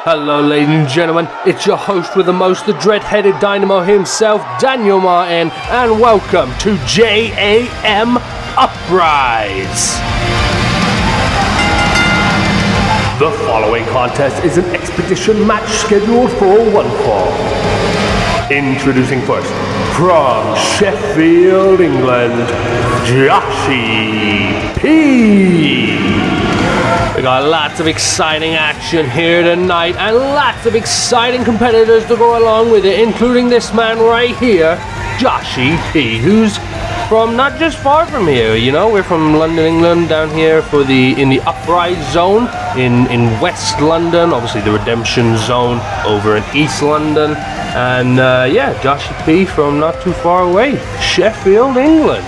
Hello ladies and gentlemen, it's your host with the most, the dread-headed dynamo himself, Daniel Martin, and welcome to JAM Uprise. The following contest is an expedition match scheduled for one fall. Introducing first, from Sheffield, England, Joshie P. We got lots of exciting action here tonight and lots of exciting competitors to go along with it, including this man right here, Joshie P, who's from not just far from here. You know, we're from London, England, down here for in the Uprise zone in West London, obviously the Redemption zone over in East London, and yeah, Joshie P from not too far away, Sheffield, England.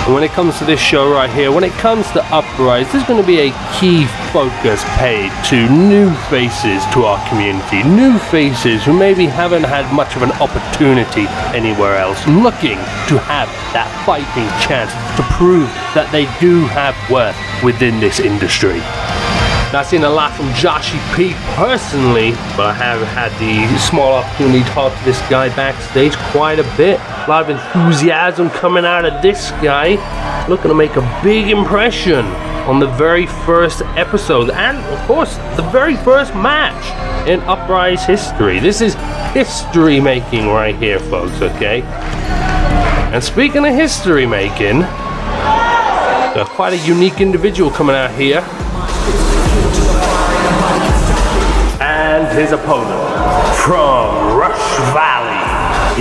And when it comes to this show right here, when it comes to Uprise, there's going to be a key focus paid to new faces to our community. New faces who maybe haven't had much of an opportunity anywhere else, looking to have that fighting chance to prove that they do have worth within this industry. Now, I've seen a lot from Joshie P personally, but I have had the small opportunity to talk to this guy backstage quite a bit. A lot of enthusiasm coming out of this guy, looking to make a big impression on the very first episode, and of course, the very first match in Uprise history. This is history making right here, folks, okay? And speaking of history making, got quite a unique individual coming out here. And his opponent, from Rush Valley,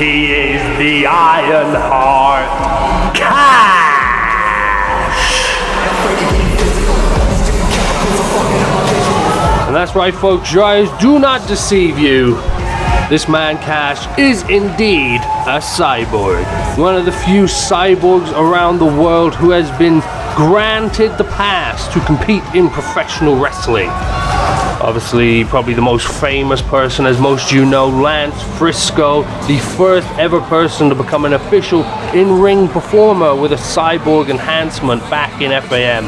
he is the Ironheart Cash! And that's right, folks, your eyes do not deceive you. This man, Cash, is indeed a cyborg. One of the few cyborgs around the world who has been granted the pass to compete in professional wrestling. Obviously, probably the most famous person, as most you know, Lance Frisco, the first ever person to become an official in-ring performer with a cyborg enhancement back in FAM.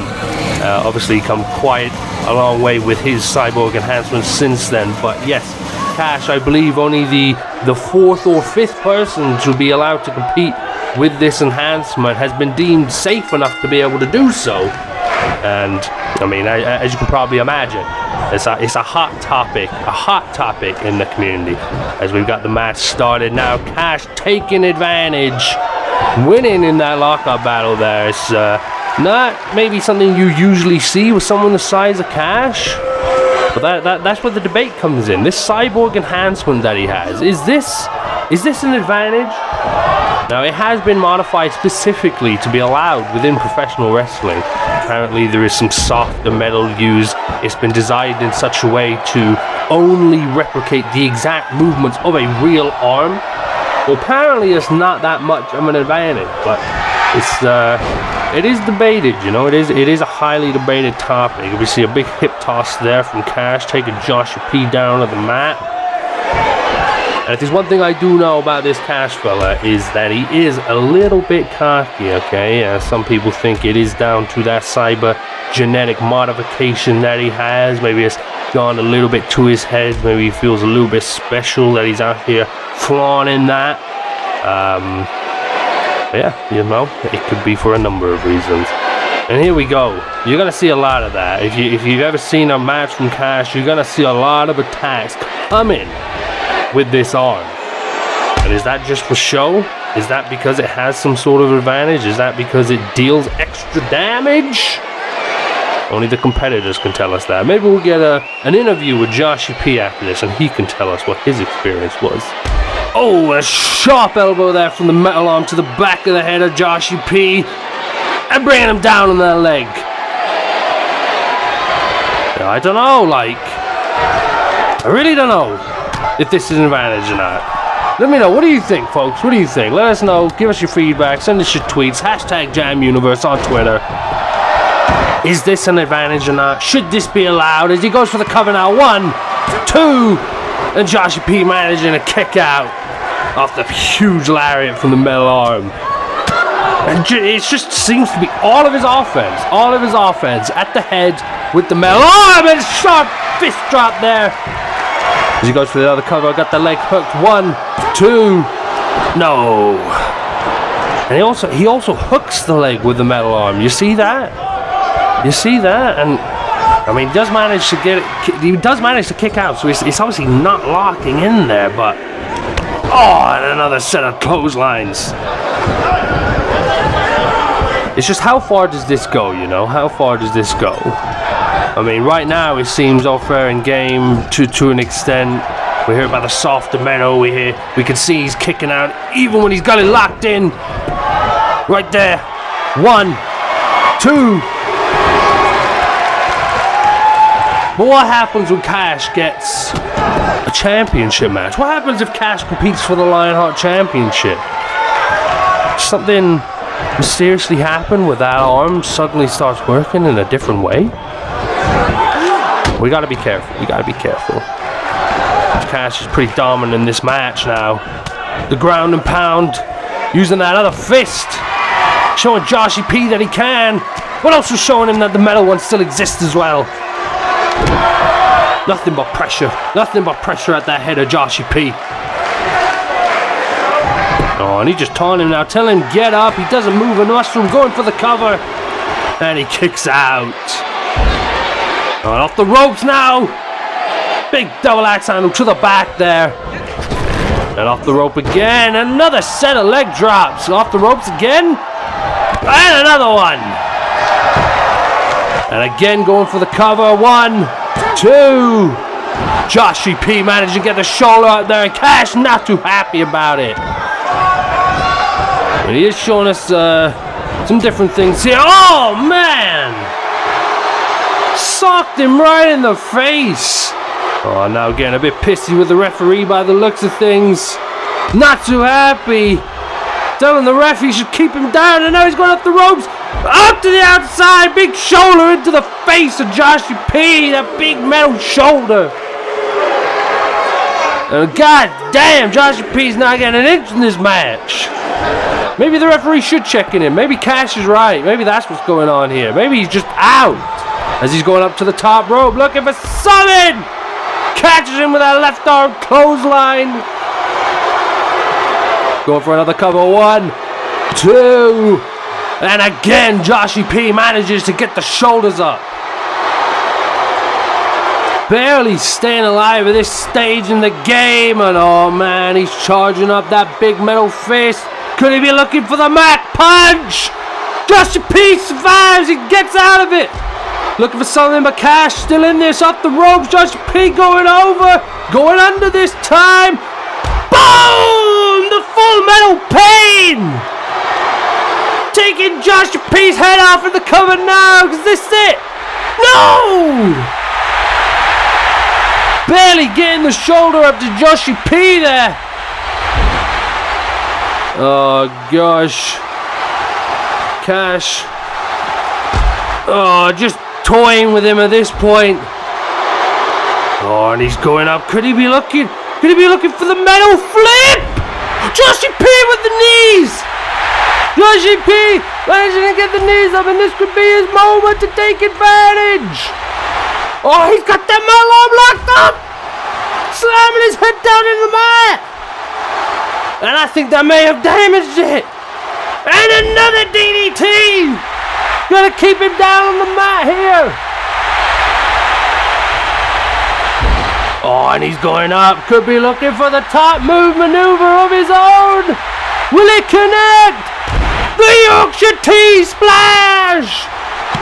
Obviously, come quite a long way with his cyborg enhancement since then. But yes, Cash, I believe, only the fourth or fifth person to be allowed to compete with this enhancement has been deemed safe enough to be able to do so. And I mean, as you can probably imagine, it's a hot topic in the community. As we've got the match started now, Cash taking advantage, winning in that lockup battle there. It's not maybe something you usually see with someone the size of Cash, but that's where the debate comes in. This cyborg enhancement that he has, is this an advantage? Now, it has been modified specifically to be allowed within professional wrestling. Apparently, there is some softer metal used. It's been designed in such a way to only replicate the exact movements of a real arm. Well, apparently, it's not that much of an advantage, but it is debated. You know, it is a highly debated topic. We see a big hip toss there from Cash, taking Joshie P down to the mat. And if there's one thing I do know about this Cash fella, is that he is a little bit cocky, okay? Some people think it is down to that cyber genetic modification that he has. Maybe it's gone a little bit to his head. Maybe he feels a little bit special that he's out here flaunting that. Yeah, you know, it could be for a number of reasons. And here we go. You're going to see a lot of that. If you've ever seen a match from Cash, you're going to see a lot of attacks coming with this arm. And is that just for show? Is that because it has some sort of advantage? Is that because it deals extra damage? Only the competitors can tell us that. Maybe we'll get an interview with Joshie P after this, and he can tell us what his experience was. Oh, a sharp elbow there from the metal arm to the back of the head of Joshie P, and bringing him down on that leg. I don't know, I really don't know if this is an advantage or not. Let me know. What do you think, folks? What do you think? Let us know. Give us your feedback. Send us your tweets. Hashtag JamUniverse on Twitter. Is this an advantage or not? Should this be allowed? As he goes for the cover now. 1, 2, and Joshie P managing a kick out off the huge lariat from the metal arm. And it just seems to be all of his offense at the head with the metal arm, and sharp fist drop there. As he goes for the other cover, got the leg hooked. 1, 2, no. And he also hooks the leg with the metal arm. You see that? You see that? And I mean, he does manage to get it. He does manage to kick out, so it's obviously not locking in there. But and another set of clotheslines. It's just, how far does this go? You know, how far does this go? I mean, right now it seems all fair and game to an extent. We hear about the softer metal. We can see he's kicking out even when he's got it locked in. Right there. 1, 2. But what happens when Cash gets a championship match? What happens if Cash competes for the Lionheart Championship? Something mysteriously happen where that arm suddenly starts working in a different way? We gotta be careful. We gotta be careful. Cash is pretty dominant in this match now. The ground and pound, using that other fist, showing Joshie P that he can, but also showing him that the metal one still exists as well. Nothing but pressure. Nothing but pressure at that head of Joshie P. Oh, and he's just taunting him now, telling him get up. He doesn't move a nostril, going for the cover, and he kicks out. And off the ropes now. Big double axe handle to the back there. And off the rope again. Another set of leg drops. Off the ropes again. And another one. And again going for the cover. 1, 2. Joshie P managed to get the shoulder out there. And Cash not too happy about it. But he is showing us some different things here. Oh, man. Socked him right in the face. Oh, now getting a bit pissy with the referee by the looks of things. Not too happy. Telling the ref he should keep him down, and now he's going up the ropes. Up to the outside. Big shoulder into the face of Joshie P. That big metal shoulder. And god damn, Joshie P's not getting an inch in this match. Maybe the referee should check in him. Maybe Cash is right. Maybe that's what's going on here. Maybe he's just out. As he's going up to the top rope, looking for something. Catches him with that left arm clothesline. Going for another cover. 1, 2. And again, Joshie P manages to get the shoulders up. Barely staying alive at this stage in the game. And oh man, he's charging up that big metal fist. Could he be looking for the mat punch? Joshie P survives. He gets out of it. Looking for something, but Cash still in this. Off the ropes. Joshie P going over. Going under this time. Boom! The full metal pain. Taking Joshie P's head off in the cover now. Because this is it. No! Barely getting the shoulder up to Joshie P there. Oh gosh. Cash. Oh, just toying with him at this point. Oh, and he's going up. Could he be looking? Could he be looking for the metal flip? Joshie P with the knees. Joshie P managing to get the knees up, and this could be his moment to take advantage. Oh, he's got that metal arm locked up. Slamming his head down in the mat. And I think that may have damaged it. And another DDT. Gotta keep him down on the mat here. Oh, and he's going up. Could be looking for the top move maneuver of his own. Will it connect? The Yorkshire T-Splash.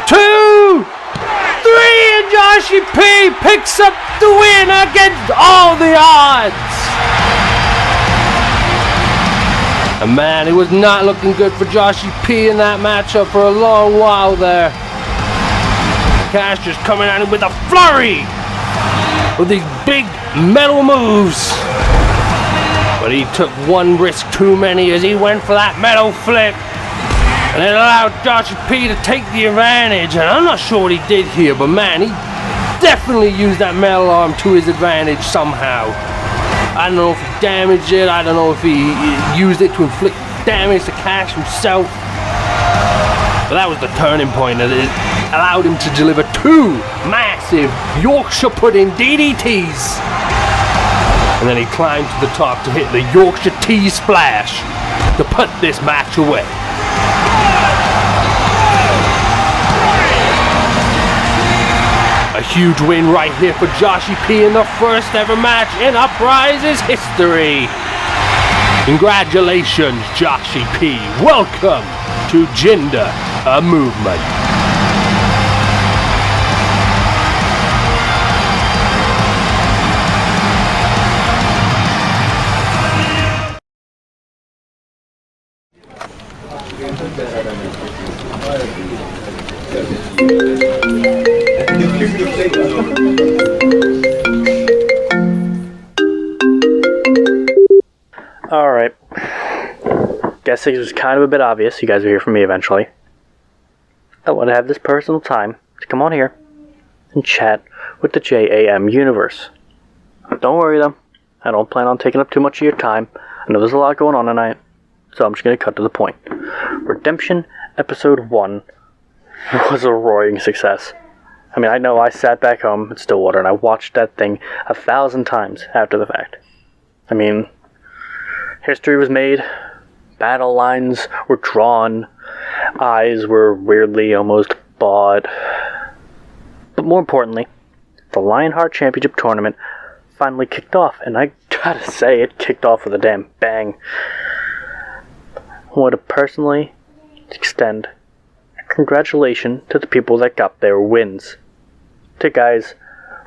2, 3, and Joshie P picks up the win against all the odds. And man, it was not looking good for Joshie P in that matchup for a long while there. Cash just coming at him with a flurry with these big metal moves. But he took one risk too many as he went for that metal flip. And it allowed Joshie P to take the advantage. And I'm not sure what he did here, but man, he definitely used that metal arm to his advantage somehow. I don't know if he damaged it. I don't know if he used it to inflict damage to Cash himself. But that was the turning point. allowed him to deliver 2 massive Yorkshire pudding DDTs. And then he climbed to the top to hit the Yorkshire T splash to put this match away. A huge win right here for Joshie P in the first ever match in Uprise's history. Congratulations, Joshie P. Welcome to JINDER, a movement. Alright, guess it was kind of a bit obvious. You guys will hear from me eventually. I want to have this personal time to come on here and chat with the JAM universe. Don't worry though, I don't plan on taking up too much of your time. I know there's a lot going on tonight, so I'm just going to cut to the point. Redemption Episode 1 was a roaring success. I mean, I know I sat back home in Stillwater and I watched that thing 1,000 times after the fact. I mean, history was made, battle lines were drawn, eyes were weirdly almost bought. But more importantly, the Lionheart Championship Tournament finally kicked off, and I gotta say, it kicked off with a damn bang. I want to personally extend a congratulations to the people that got their wins. To guys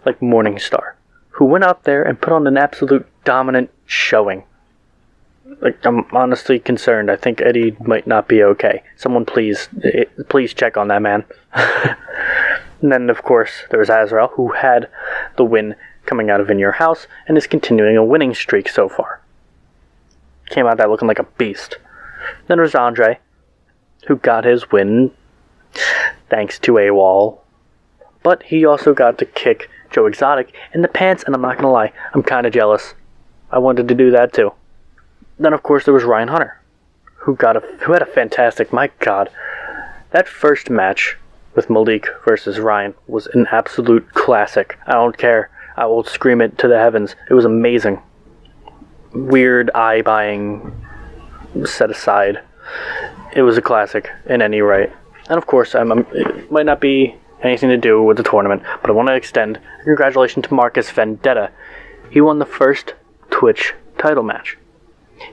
like Morningstar, who went out there and put on an absolute dominant showing. Like, I'm honestly concerned. I think Eddie might not be okay. Someone please check on that man. And then, of course, there was Azrael, who had the win coming out of In Your House and is continuing a winning streak so far. Came out there looking like a beast. Then there was Andre, who got his win thanks to AWOL. But he also got to kick Joe Exotic in the pants, and I'm not gonna lie, I'm kinda jealous. I wanted to do that too. Then, of course, there was Ryan Hunter, who had a fantastic, my god, that first match with Malik versus Ryan was an absolute classic. I don't care. I will scream it to the heavens. It was amazing. Weird eye-buying set aside. It was a classic in any right. And of course, it might not be anything to do with the tournament, but I want to extend a congratulations to Marcus Vendetta. He won the first Twitch title match.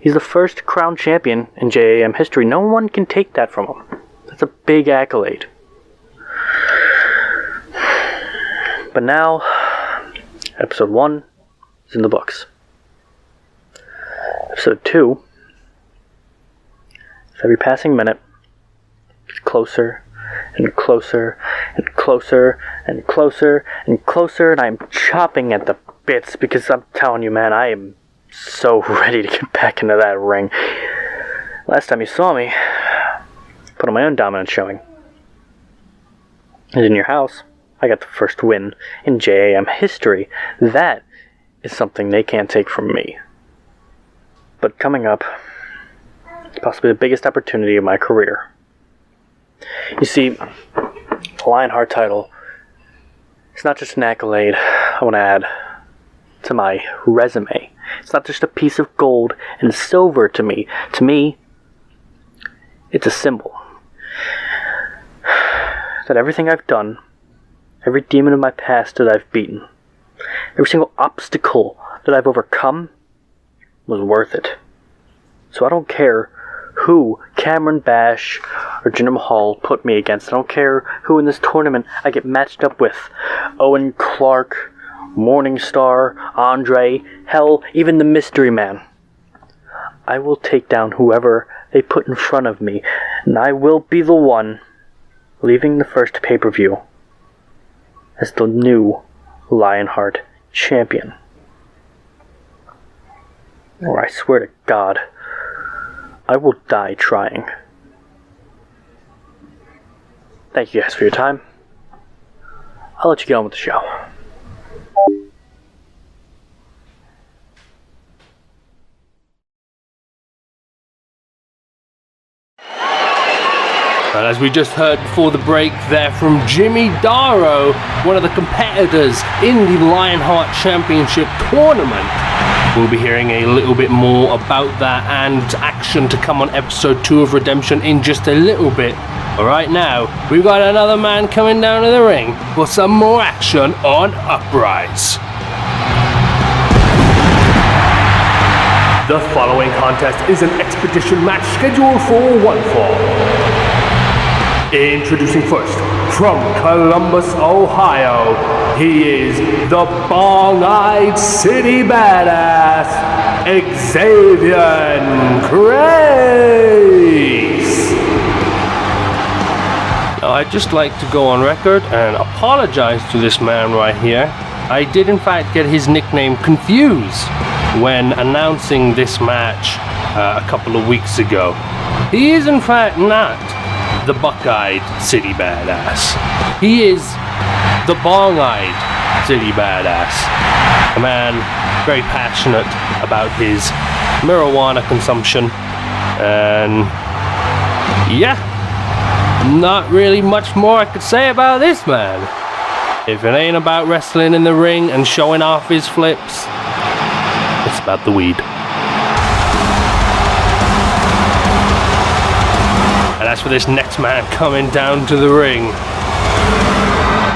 He's the first crown champion in JAM history. No one can take that from him. That's a big accolade. But now, episode 1 is in the books. Episode 2, with every passing minute, gets closer and closer and closer and closer and closer, and I'm chopping at the bits because I'm telling you, man, I am so ready to get back into that ring. Last time you saw me, put on my own dominant showing. And In Your House, I got the first win in JAM history. That is something they can't take from me. But coming up, possibly the biggest opportunity of my career. You see, the Lionheart title, it's not just an accolade I want to add to my resume. It's not just a piece of gold and silver to me. To me, it's a symbol that everything I've done, every demon of my past that I've beaten, every single obstacle that I've overcome was worth it. So I don't care who Cameron Bash or Jinder Mahal put me against. I don't care who in this tournament I get matched up with. Owen Clark, Morningstar, Andre, hell, even the Mystery Man. I will take down whoever they put in front of me, and I will be the one leaving the first pay-per-view as the new Lionheart champion. Or I swear to God, I will die trying. Thank you guys for your time. I'll let you get on with the show. As we just heard before the break there from Jimmy Darrow, one of the competitors in the Lionheart Championship tournament. We'll be hearing a little bit more about that and action to come on episode 2 of Redemption in just a little bit. But right now, we've got another man coming down to the ring for some more action on Uprise. The following contest is an expedition match scheduled for one fall. Introducing first, from Columbus, Ohio, he is the bong-eyed city badass, Xavier Grace. Now, I'd just like to go on record and apologize to this man right here. I did in fact get his nickname confused when announcing this match a couple of weeks ago. He is in fact not the buck-eyed city badass. He is the bong-eyed city badass. A man very passionate about his marijuana consumption. And yeah, not really much more I could say about this man. If it ain't about wrestling in the ring and showing off his flips, it's about the weed. And as for this next man coming down to the ring,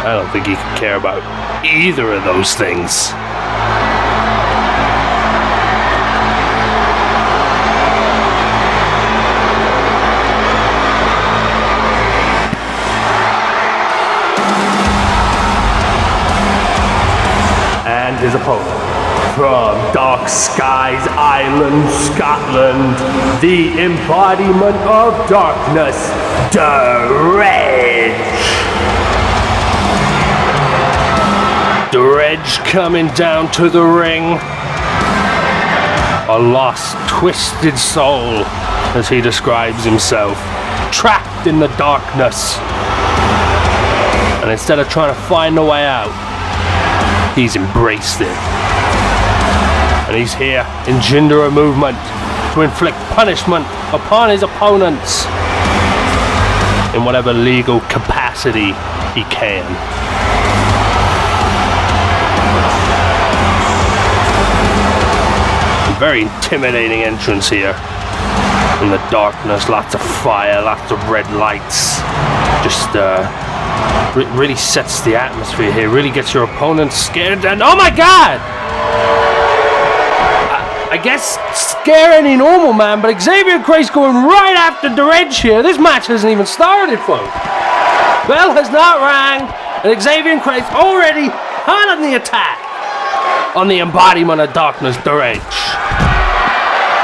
I don't think he could care about either of those things. And his opponent, from Dark Skies Island, Scotland, the embodiment of darkness, Dredge. Dredge coming down to the ring. A lost, twisted soul, as he describes himself, trapped in the darkness. And instead of trying to find a way out, he's embraced it. And he's here in JINDER movement to inflict punishment upon his opponents in whatever legal capacity he can. A very intimidating entrance here in the darkness, lots of fire, lots of red lights. Just really sets the atmosphere here, really gets your opponent scared. And oh my god! I guess scare any normal man, but Xavier Grace going right after Dredge here. This match hasn't even started, folks. Bell has not rang, and Xavier Grace already hot on the attack on the embodiment of darkness, Dredge.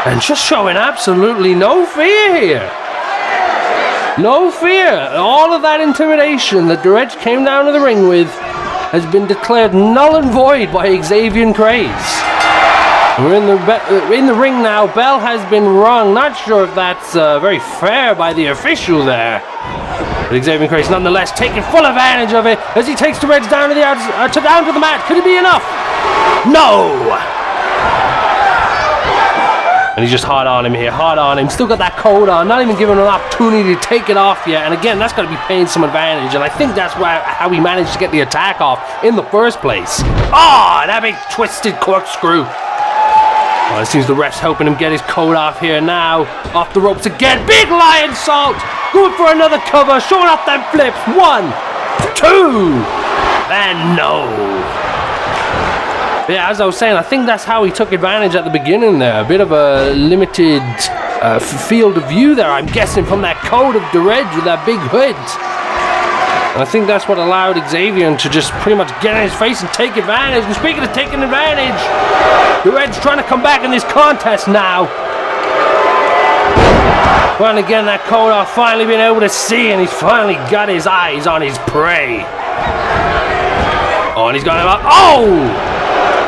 And just showing absolutely no fear here. No fear. All of that intimidation that Dredge came down to the ring with has been declared null and void by Xavier Grace. We're in the ring now. Bell has been rung. Not sure if that's very fair by the official there. But Xavier Grace nonetheless taking full advantage of it as he takes Dredge down to the down to the mat. Could it be enough? No! And he's just hard on him here, hard on him. Still got that coat on, not even giving him an opportunity to take it off yet. And again, that's got to be paying some advantage. And I think that's how he managed to get the attack off in the first place. Oh, that big twisted corkscrew. Well, it seems the ref's helping him get his coat off here now. Off the ropes again. Big lion salt. Going for another cover. Showing off them flips. 1, 2. And no. Yeah, as I was saying, I think that's how he took advantage at the beginning there. A bit of a limited field of view there, I'm guessing, from that coat of Dredge with that big hood. And I think that's what allowed Xavier to just pretty much get in his face and take advantage. And speaking of taking advantage, Dredge trying to come back in this contest now. Well, again, that coat off, finally being able to see, and he's finally got his eyes on his prey. Oh, and he's got him up. Oh!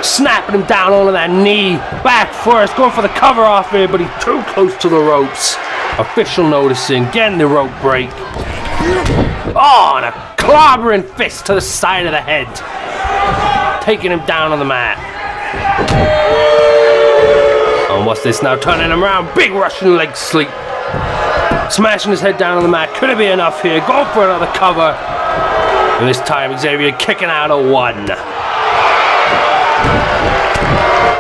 Snapping him down onto that knee. Back first, going for the cover off here, but he's too close to the ropes. Official noticing, getting the rope break. Oh, and a clobbering fist to the side of the head. Taking him down on the mat. Oh, what's this now? Turning him around. Big Russian leg sweep. Smashing his head down on the mat. Could it be enough here? Go for another cover. And this time, Xavier kicking out a 1.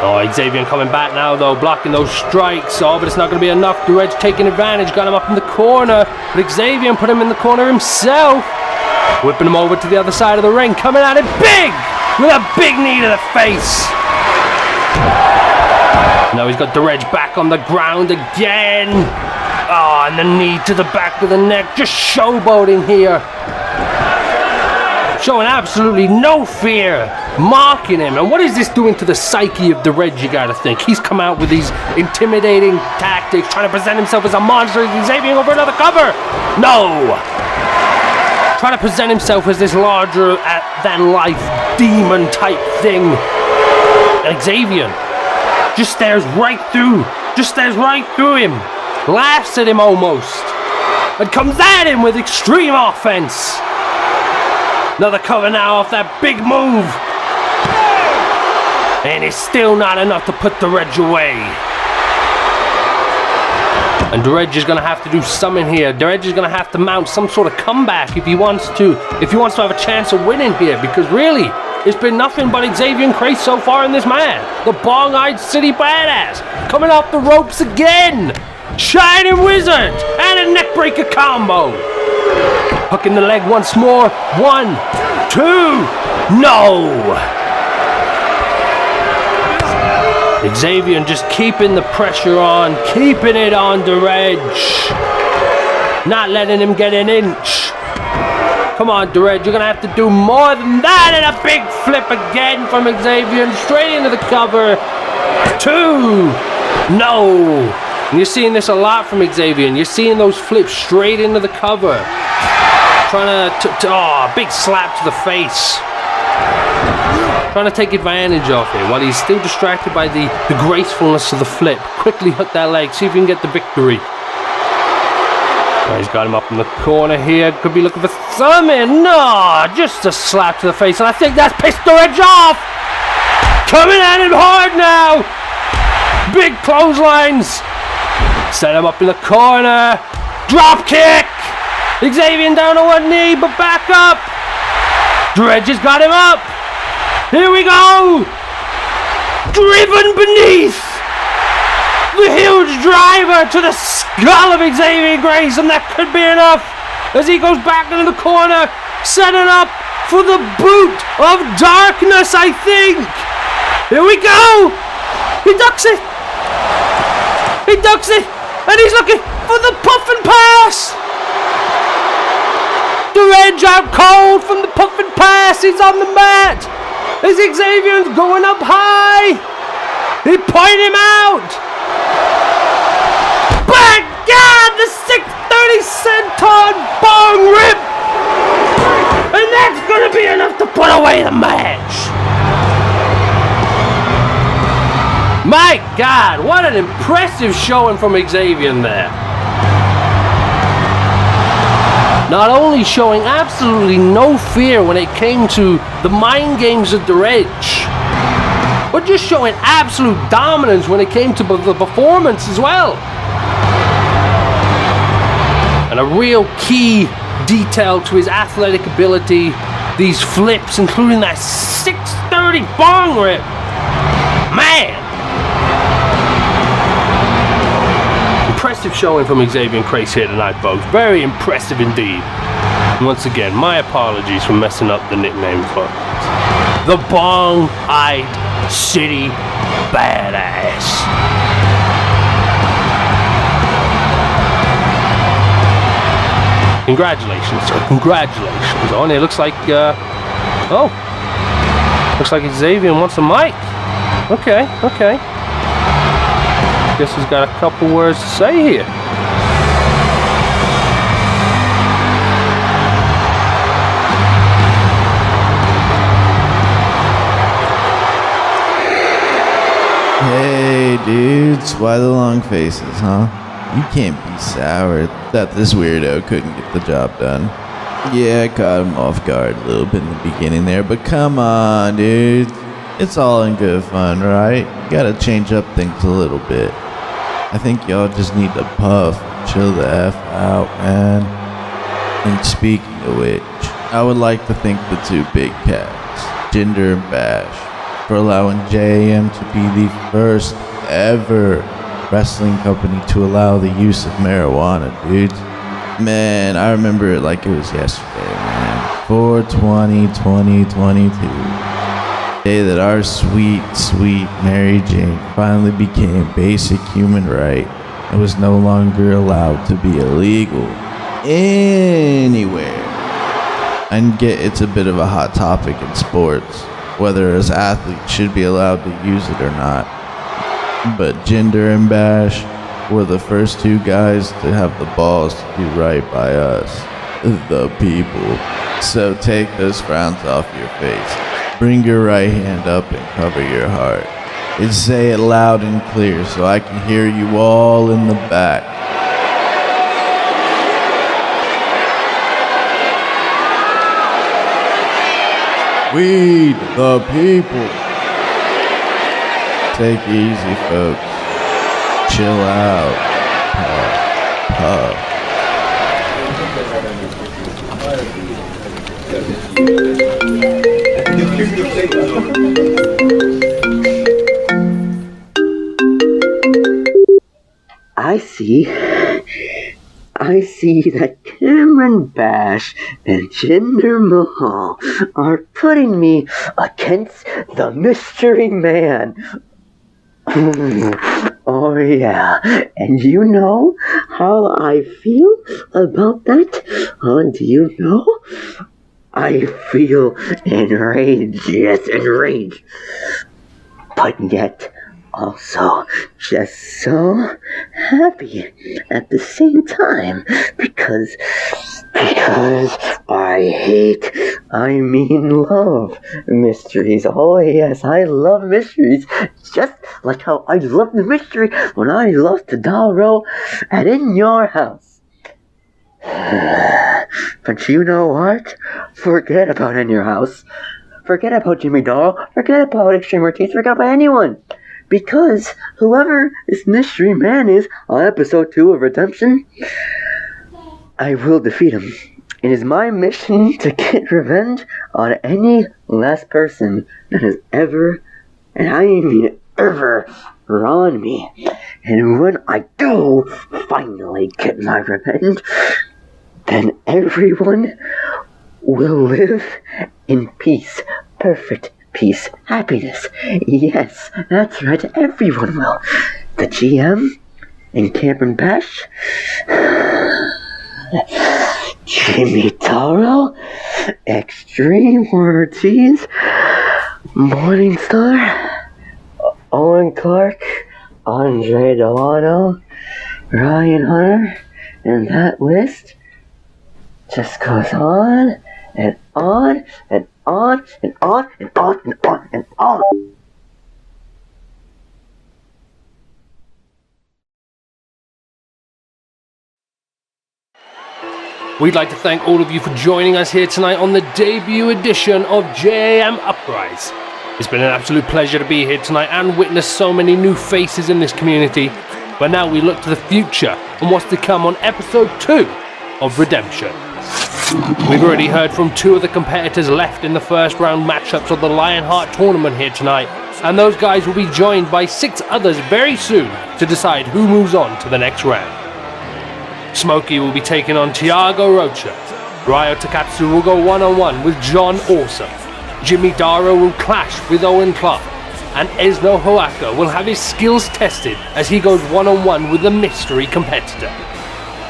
Oh, Xavier coming back now, though, blocking those strikes. Oh, but it's not going to be enough. Dredge taking advantage, got him up in the corner. But Xavier put him in the corner himself. Whipping him over to the other side of the ring, coming at it big! With a big knee to the face. Now he's got Dredge back on the ground again. Oh, and the knee to the back of the neck. Just showboating here. Showing absolutely no fear. Mocking him. And what is this doing to the psyche of Dredge, you gotta think? He's come out with these intimidating tactics, trying to present himself as a monster. Xavier over another cover. No! Trying to present himself as this larger-than-life demon-type thing. And Xavier just stares right through him. Laughs at him almost. And comes at him with extreme offense. Another cover now off that big move. And it's still not enough to put Dredge away. And Dredge is going to have to do something here. Dredge is going to have to mount some sort of comeback if he wants to have a chance of winning here. Because really, it's been nothing but Xavier and Grace so far in this man. The bong-eyed city badass. Coming off the ropes again. Shining Wizard. And a neckbreaker combo. Hooking the leg once more. 1, 2. No. Xavier just keeping the pressure on, keeping it on Dredge. Not letting him get an inch. Come on, Dredge, you're going to have to do more than that. And a big flip again from Xavier, straight into the cover. 2. No. And you're seeing this a lot from Xavier. And you're seeing those flips straight into the cover. Trying to big slap to the face. Trying to take advantage of it while he's still distracted by the gracefulness of the flip. Quickly hook that leg, see if he can get the victory. He's got him up in the corner here. Could be looking for something. No, just a slap to the face. And I think that's pissed Dredge off. Coming at him hard now. Big clotheslines. Set him up in the corner. Drop kick. Xavier down on one knee, but back up. Dredge has got him up. Here we go! Driven beneath! The huge driver to the skull of Xavier Grace, and that could be enough as he goes back into the corner, setting up for the boot of darkness, I think! Here we go! He ducks it! He ducks it! And he's looking for the puff and pass! Dredge out cold from the puff and pass, he's on the mat! As Xavier's going up high. He point him out. By God, the 630 centon bong rip. And that's going to be enough to put away the match. My God, what an impressive showing from Xavier there. Not only showing absolutely no fear when it came to the mind games of Dredge, but just showing absolute dominance when it came to the performance as well. And a real key detail to his athletic ability, these flips, including that 630 bong rip. Man! Impressive showing from Xavier and Grace here tonight, folks. Very impressive indeed. And once again, my apologies for messing up the nickname for the Bong-Eyed City Badass. Congratulations, sir. Congratulations. Oh, and it looks like, looks like Xavier wants a mic. Okay. Guess he's got a couple words to say here. Hey dudes, why the long faces, huh? You can't be sour that this weirdo couldn't get the job done. Yeah, I caught him off guard a little bit in the beginning there, but come on, dude. It's all in good fun, right? You gotta change up things a little bit. I think y'all just need to puff chill the F out, man. And speaking of which, I would like to thank the two big cats, JINDER and Bash, for allowing JAM to be the first ever wrestling company to allow the use of marijuana, dudes. Man, I remember it like it was yesterday, man. 4/20/2022. Day that our sweet, sweet Mary Jane finally became basic human right and was no longer allowed to be illegal anywhere. I get it's a bit of a hot topic in sports, whether as athletes should be allowed to use it or not. But JINDER and Bash were the first two guys to have the balls to do right by us, the people. So take those frowns off your face. Bring your right hand up and cover your heart. And say it loud and clear so I can hear you all in the back. We the people. Take it easy, folks. Chill out. Puff. I see that Cameron Bash and JINDER Mahal are putting me against the mystery man. Oh yeah, and you know how I feel about that? Do you know? I feel enraged, yes, enraged. But yet, also just so happy at the same time because I mean love mysteries. Oh yes, I love mysteries, just like how I love the mystery when I lost the doll row and in your house. But you know what? Forget about in your house. Forget about Jimmy Doll. Forget about Extreme Ortiz. Forget about anyone. Because whoever this mystery man is on episode 2 of Redemption, I will defeat him. It is my mission to get revenge on any last person that has ever, and I mean ever, wronged me. And when I do finally get my revenge, then everyone will live in peace, perfect peace, happiness. Yes, that's right, everyone will. The GM and Cameron Bash, Jimmy Taro, Extreme Ortiz, Morningstar, Owen Clark, Andre Delano, Ryan Hunter, and that list just goes on and on and on and on and on and on and on. We'd like to thank all of you for joining us here tonight on the debut edition of JAM Uprise. It's been an absolute pleasure to be here tonight and witness so many new faces in this community. But now we look to the future and what's to come on episode 2 of Redemption. We've already heard from 2 of the competitors left in the first round matchups of the Lionheart tournament here tonight, and those guys will be joined by 6 others very soon to decide who moves on to the next round. Smokey will be taking on Tiago Rocha. Ryo Takatsu will go one-on-one with John Awesome. Jimmy Daro will clash with Owen Clark, and Esno Hoaka will have his skills tested as he goes one-on-one with the mystery competitor.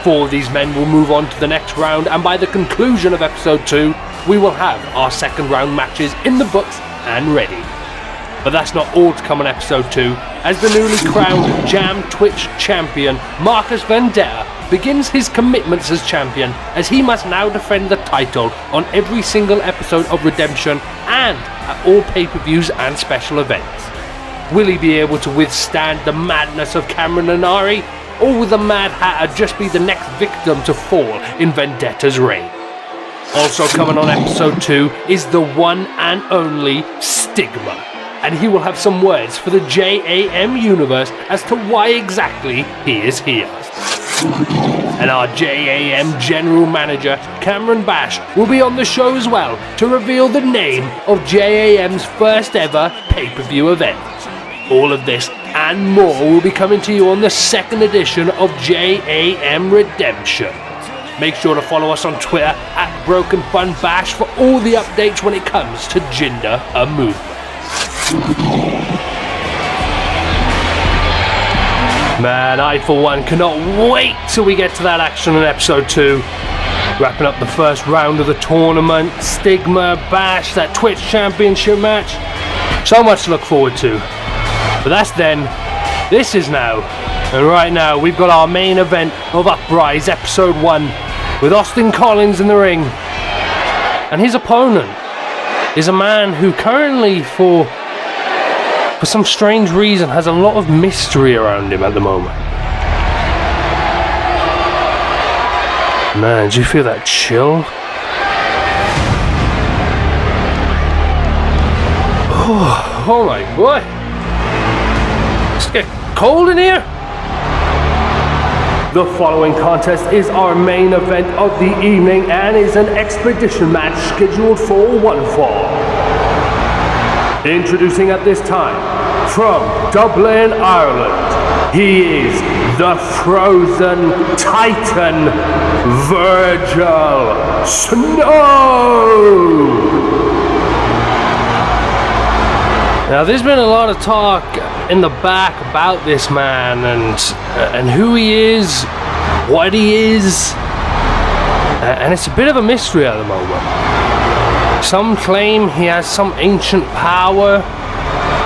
4 of these men will move on to the next round, and by the conclusion of episode 2, we will have our second round matches in the books and ready. But that's not all to come on episode 2, as the newly crowned JAM Twitch champion, Marcus Vendetta, begins his commitments as champion, as he must now defend the title on every single episode of Redemption and at all pay-per-views and special events. Will he be able to withstand the madness of Cameron Anari? Or will the Mad Hatter just be the next victim to fall in Vendetta's reign? Also coming on episode 2 is the one and only Stigma, and he will have some words for the JAM universe as to why exactly he is here. And our JAM General Manager, Cameron Bash, will be on the show as well to reveal the name of JAM's first ever pay-per-view event. All of this and more will be coming to you on the second edition of JAM Redemption. Make sure to follow us on Twitter at Broken Fun Bash for all the updates when it comes to JINDER, a movement. Man, I for one cannot wait till we get to that action in episode 2. Wrapping up the first round of the tournament, Stigma, Bash, that Twitch Championship match. So much to look forward to. But that's then, this is now. And right now we've got our main event of Uprise episode 1 with Austin Collins in the ring. And his opponent is a man who currently for some strange reason has a lot of mystery around him at the moment. Man, do you feel that chill? Oh my boy. It's get cold in here. The following contest is our main event of the evening and is an expedition match scheduled for one fall. Introducing at this time, from Dublin, Ireland, he is the Frozen Titan, Virgil Snow! Now there's been a lot of talk in the back about this man and who he is, what he is, and it's a bit of a mystery at the moment. Some claim he has some ancient power.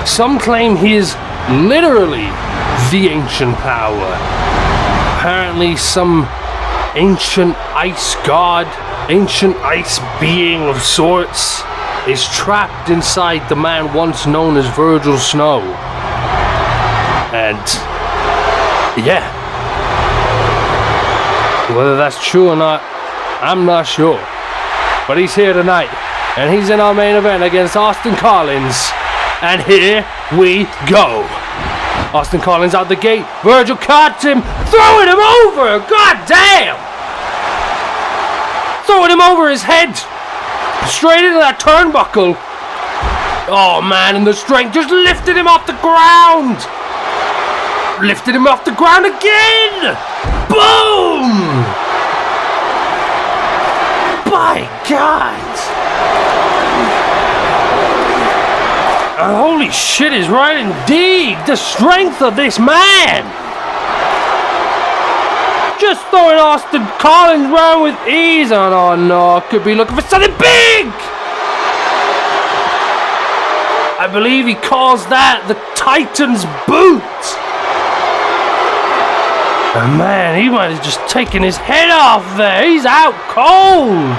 Some claim he is literally the ancient power. Apparently some ancient ice god, ancient ice being of sorts, is trapped inside the man once known as Virgil Snow. And yeah, whether that's true or not, I'm not sure. But he's here tonight, and he's in our main event against Austin Collins. And here we go. Austin Collins out the gate. Virgil caught him, throwing him over. God damn! Throwing him over his head, straight into that turnbuckle. Oh man, and the strength just lifted him off the ground. Lifted him off the ground again. Boom! By God! Holy shit is right indeed. The strength of this man. Just throwing Austin Collins around with ease. Oh no, could be looking for something big. I believe he calls that the Titan's boot. And man, he might have just taken his head off there. He's out cold.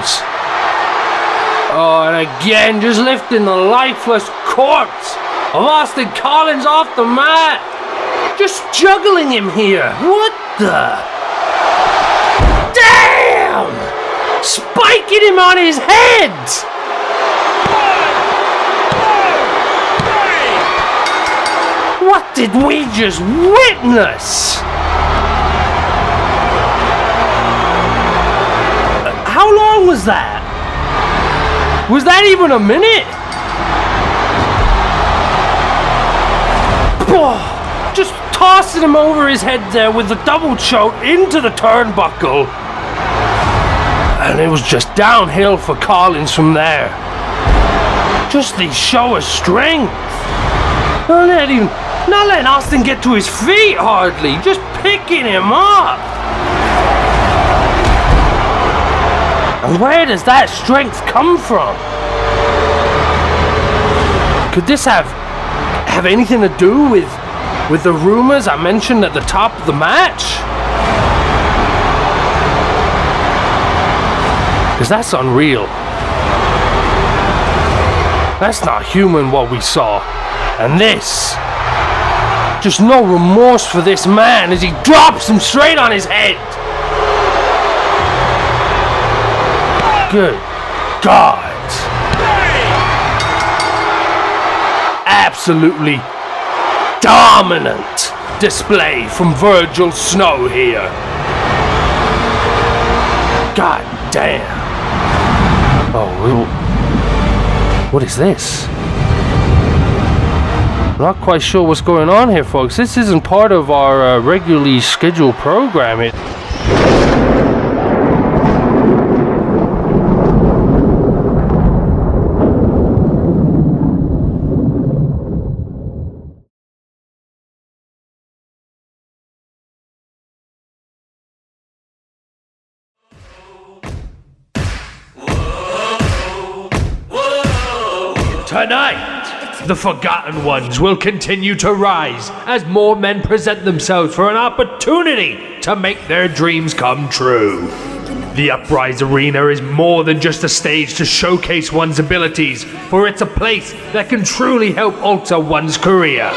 Oh, and again, just lifting the lifeless corpse of Austin Collins off the mat. Just juggling him here. What the? Damn! Spiking him on his head. What did we just witness? How long was that? Was that even a minute? Just tossing him over his head there with the double choke into the turnbuckle. And it was just downhill for Collins from there. Just the show of strength. Not letting Austin get to his feet hardly. Just picking him up. And where does that strength come from? Could this have anything to do with the rumors I mentioned at the top of the match? Because that's unreal. That's not human what we saw. And this, just no remorse for this man as he drops him straight on his head. Good God. Absolutely dominant display from Virgil Snow here. God damn. Oh, what is this? Not quite sure what's going on here, folks. This isn't part of our regularly scheduled program. Tonight, the Forgotten Ones will continue to rise as more men present themselves for an opportunity to make their dreams come true. The Uprise Arena is more than just a stage to showcase one's abilities, for it's a place that can truly help alter one's career.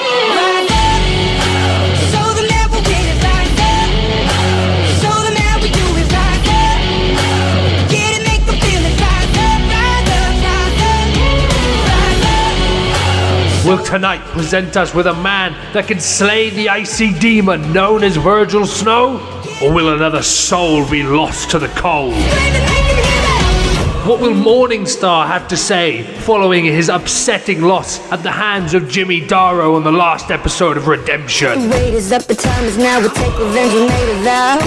Will tonight present us with a man that can slay the icy demon known as Virgil Snow? Or will another soul be lost to the cold? What will Morningstar have to say following his upsetting loss at the hands of Jimmy Darrow on the last episode of Redemption? The wait is up, the time is now, we'll take revenge when they vow.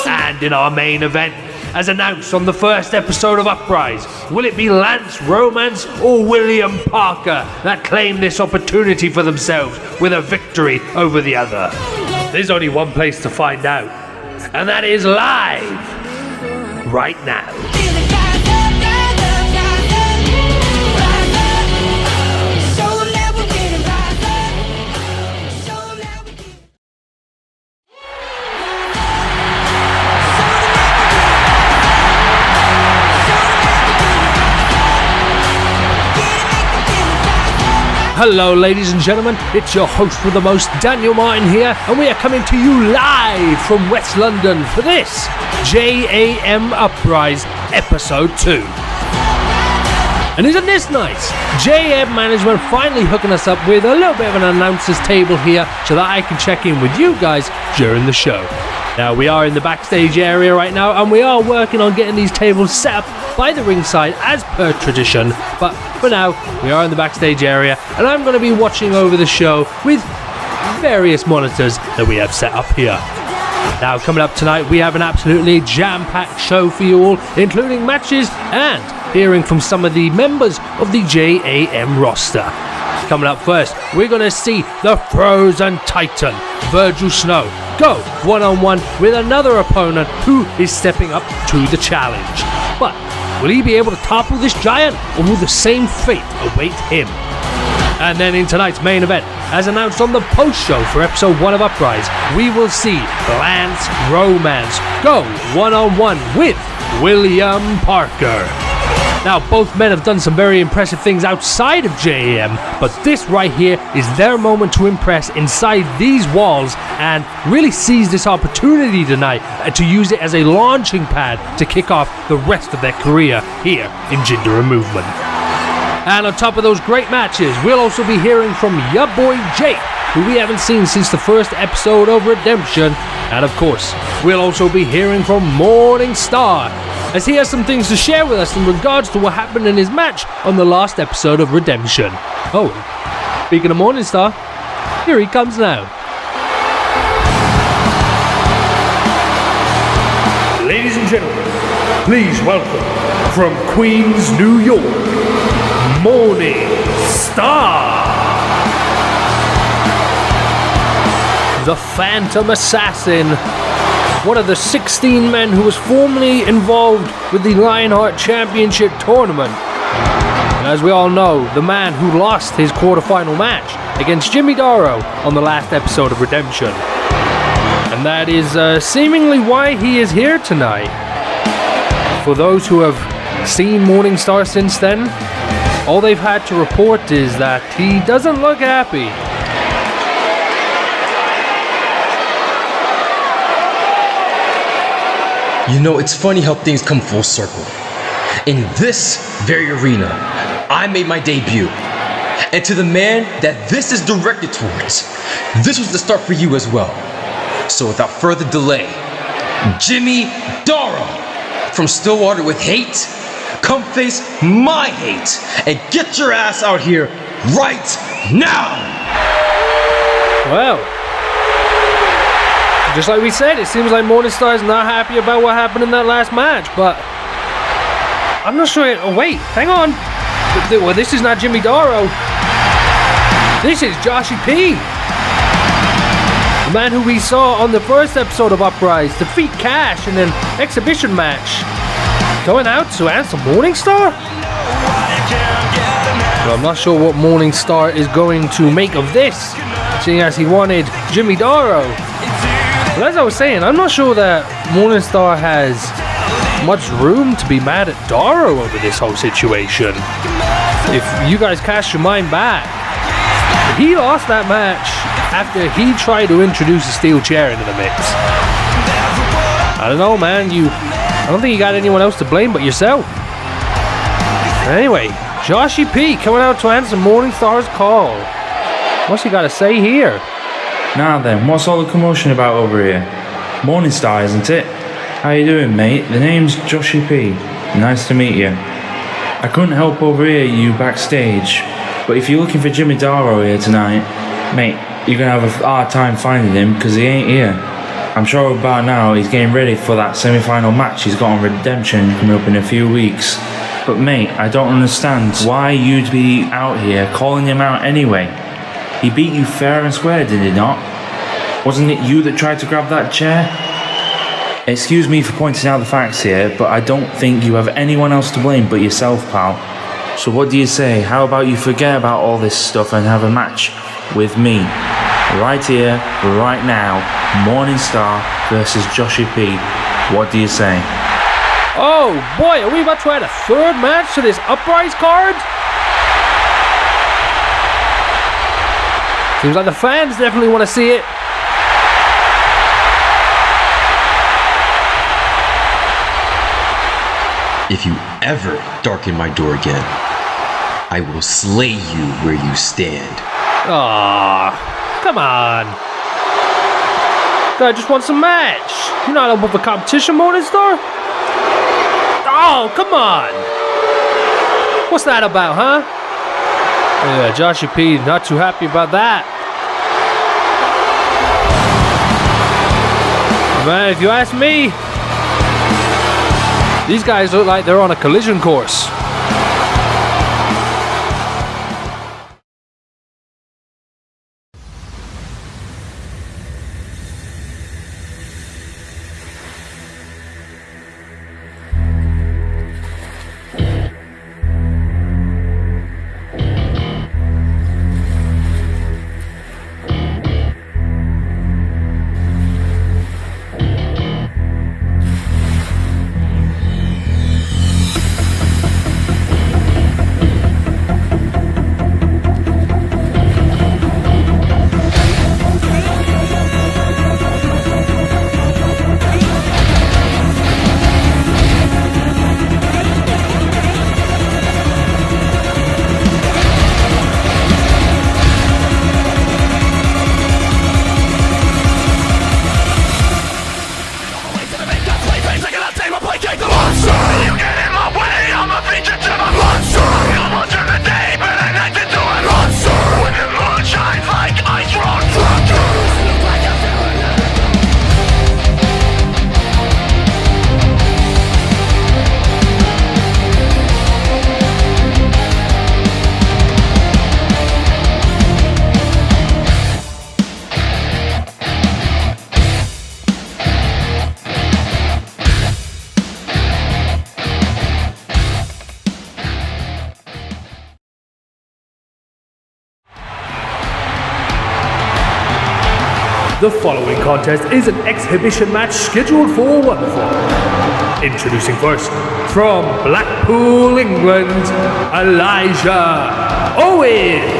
And in our main event, as announced on the first episode of Uprise, will it be Lance Romance or William Parker that claim this opportunity for themselves with a victory over the other? There's only one place to find out, and that is live right now. Hello ladies and gentlemen, it's your host with the most, Daniel Martin here, and we are coming to you live from West London for this JAM Uprise Episode 2. And isn't this nice? JM Management finally hooking us up with a little bit of an announcer's table here so that I can check in with you guys during the show. Now we are in the backstage area right now and we are working on getting these tables set up by the ringside as per tradition, but for now we are in the backstage area and I'm going to be watching over the show with various monitors that we have set up here. Now coming up tonight we have an absolutely jam-packed show for you all, including matches and hearing from some of the members of the JAM roster. Coming up first, we're going to see the Frozen Titan, Virgil Snow, go one-on-one with another opponent who is stepping up to the challenge. But will he be able to topple this giant, or will the same fate await him? And then in tonight's main event, as announced on the post-show for episode 1 of Uprise, we will see Lance Romance go one-on-one with William Parker. Now, both men have done some very impressive things outside of JAM, but this right here is their moment to impress inside these walls and really seize this opportunity tonight to use it as a launching pad to kick off the rest of their career here in JINDER Movement. And on top of those great matches, we'll also be hearing from ya boy Jake, who we haven't seen since the first episode of Redemption. And of course, we'll also be hearing from Morningstar, as he has some things to share with us in regards to what happened in his match on the last episode of Redemption. Oh, speaking of Morningstar, here he comes now. Ladies and gentlemen, please welcome from Queens, New York, Morningstar. The Phantom Assassin, one of the 16 men who was formerly involved with the Lionheart Championship tournament. And as we all know, the man who lost his quarterfinal match against Jimmy Darrow on the last episode of Redemption. And that is seemingly why he is here tonight. For those who have seen Morningstar since then, all they've had to report is that he doesn't look happy. You know, it's funny how things come full circle. In this very arena, I made my debut. And to the man that this is directed towards, this was the start for you as well. So without further delay, Jimmy Darrow, from Stillwater with hate? Come face my hate and get your ass out here right now! Well, just like we said, it seems like Morningstar is not happy about what happened in that last match, but I'm not sure. Oh, wait, hang on. Well, this is not Jimmy Darrow. This is Joshie P. The man who we saw on the first episode of Uprise defeat Cash in an exhibition match. Going out to answer Morningstar? Well, I'm not sure what Morningstar is going to make of this, seeing as he wanted Jimmy Darrow. But as I was saying, I'm not sure that Morningstar has much room to be mad at Darrow over this whole situation. If you guys cast your mind back, he lost that match after he tried to introduce a steel chair into the mix. I don't know, man. I don't think you got anyone else to blame but yourself. Anyway, Joshie P coming out to answer Morningstar's call. What's he got to say here? Now then, what's all the commotion about over here? Morningstar, isn't it? How you doing, mate? The name's Joshie P. Nice to meet you. I couldn't help overhear you backstage, but if you're looking for Jimmy Darrow here tonight, mate, you're gonna have a hard time finding him because he ain't here. I'm sure about now he's getting ready for that semi-final match he's got on Redemption coming up in a few weeks. But mate, I don't understand why you'd be out here calling him out anyway. He beat you fair and square, did he not? Wasn't it you that tried to grab that chair? Excuse me for pointing out the facts here, but I don't think you have anyone else to blame but yourself, pal. So what do you say? How about you forget about all this stuff and have a match with me? Right here, right now, Morningstar versus Joshie P. What do you say? Oh boy, are we about to add a third match to this Uprise card? Seems like the fans definitely want to see it. If you ever darken my door again, I will slay you where you stand. Aw, come on. Guy just wants a match. You're not up with a competition, Morningstar? Oh, come on. What's that about, huh? Yeah, Joshie P not too happy about that. Man, if you ask me, these guys look like they're on a collision course. The following contest is an exhibition match scheduled for one fall. Introducing first, from Blackpool, England, Elijah Owens.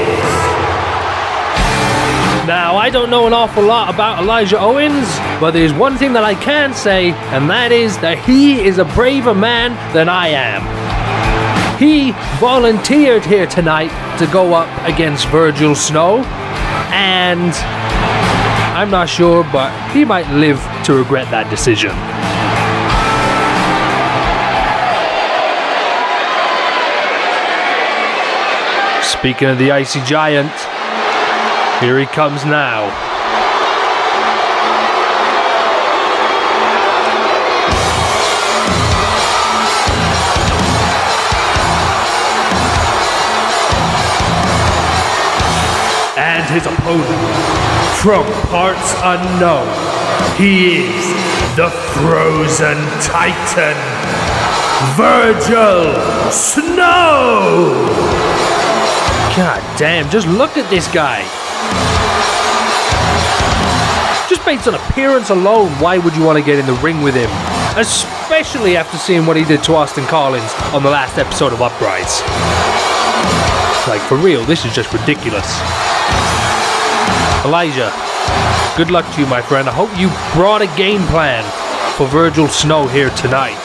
Now, I don't know an awful lot about Elijah Owens, but there's one thing that I can say, and that is that he is a braver man than I am. He volunteered here tonight to go up against Virgil Snow, and I'm not sure, but he might live to regret that decision. Speaking of the Icy Giant, here he comes now. And his opponent, from parts unknown, he is the Frozen Titan, Virgil Snow! God damn, just look at this guy. Just based on appearance alone, why would you want to get in the ring with him? Especially after seeing what he did to Austin Collins on the last episode of Uprise. Like, for real, this is just ridiculous. Elijah, good luck to you, my friend. I hope you brought a game plan for Virgil Snow here tonight.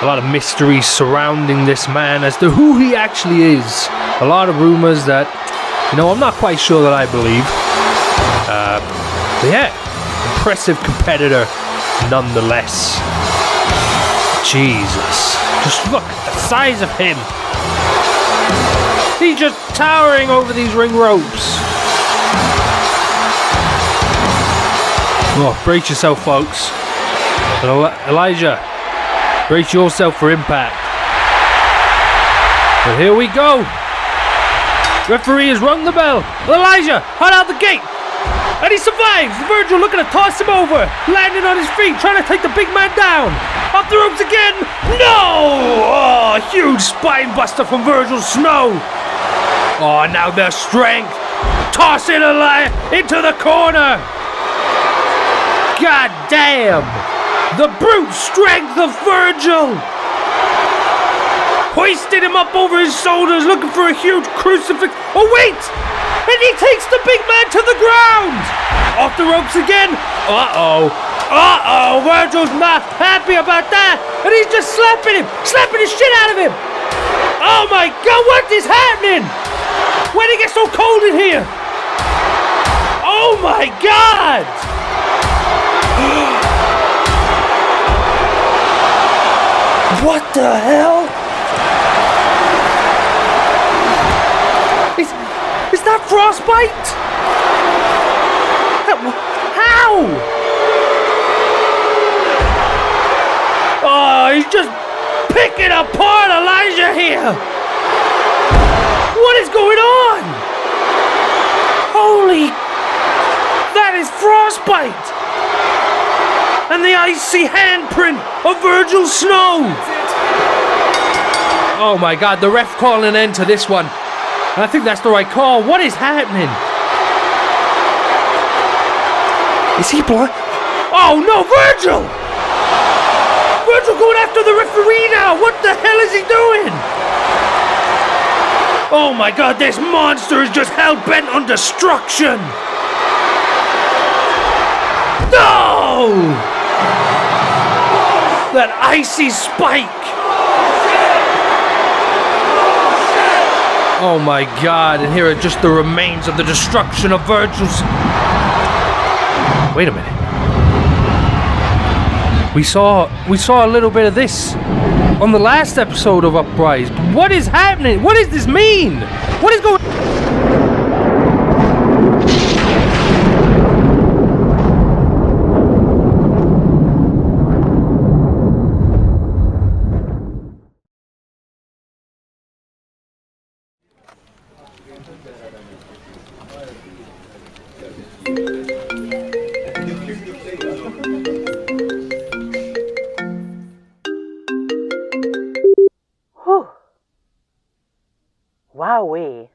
A lot of mystery surrounding this man as to who he actually is. A lot of rumors that, you know, I'm not quite sure that I believe. But yeah, impressive competitor nonetheless. Jesus, just look at the size of him. He's just towering over these ring ropes. Oh, brace yourself, folks. And Elijah, brace yourself for impact. But here we go. Referee has rung the bell. Elijah, hot out the gate. And he survives. Virgil looking to toss him over. Landing on his feet, trying to take the big man down. Off the ropes again. No! Oh, huge spine buster from Virgil Snow. Oh, now their strength. Tossing into the corner. God damn! The brute strength of Virgil! Hoisted him up over his shoulders, looking for a huge crucifix. Oh, wait! And he takes the big man to the ground! Off the ropes again. Uh-oh. Uh-oh! Virgil's not happy about that! And he's just slapping the shit out of him! Oh my god, what is happening? Why did it get so cold in here? Oh my god! What the hell? Is that frostbite? How? Oh, he's just picking apart Elijah here. What is going on? Holy, that is frostbite. And the icy handprint of Virgil Snow. Oh my god, the ref calling an end to this one. And I think that's the right call. What is happening? Is he blind? Oh no, Virgil! Virgil going after the referee now. What the hell is he doing? Oh my god, this monster is just hell-bent on destruction. No! That icy spike! Oh my god, and here are just the remains of the destruction of Virgil's... Wait a minute. We saw a little bit of this on the last episode of Uprise. What is happening? What does this mean? What is going... Wowee.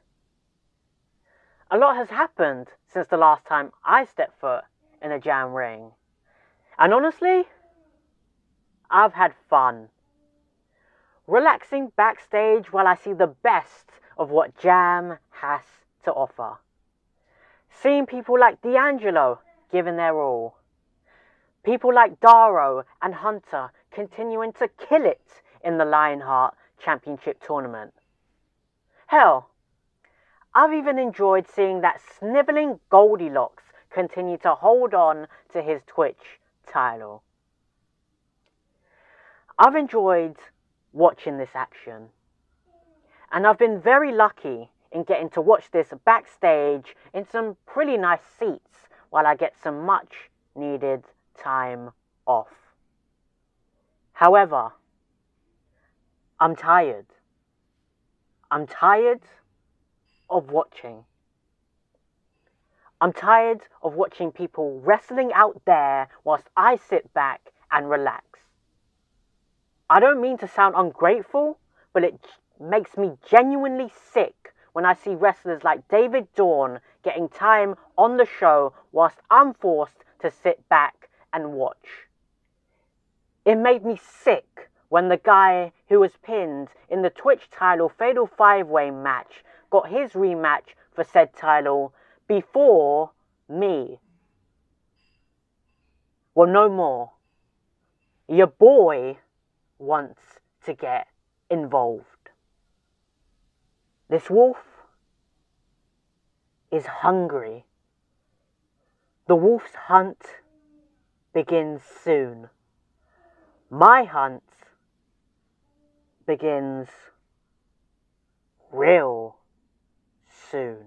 A lot has happened since the last time I stepped foot in a JaM ring. And honestly, I've had fun. Relaxing backstage while I see the best of what JaM has to offer. Seeing people like D'Angelo giving their all. People like Daro and Hunter continuing to kill it in the Lionheart Championship tournament. Hell, I've even enjoyed seeing that snivelling Goldilocks continue to hold on to his Twitch title. I've enjoyed watching this action. and I've been very lucky in getting to watch this backstage in some pretty nice seats while I get some much needed time off. However, I'm tired. I'm tired of watching. I'm tired of watching people wrestling out there whilst I sit back and relax. I don't mean to sound ungrateful, but it makes me genuinely sick when I see wrestlers like David Dawn getting time on the show whilst I'm forced to sit back and watch. It made me sick when the guy who was pinned in the Twitch title Fatal 5-Way match got his rematch for said title before me. Well, no more. Your boy wants to get involved. This wolf is hungry. The wolf's hunt begins soon. My hunt begins real soon.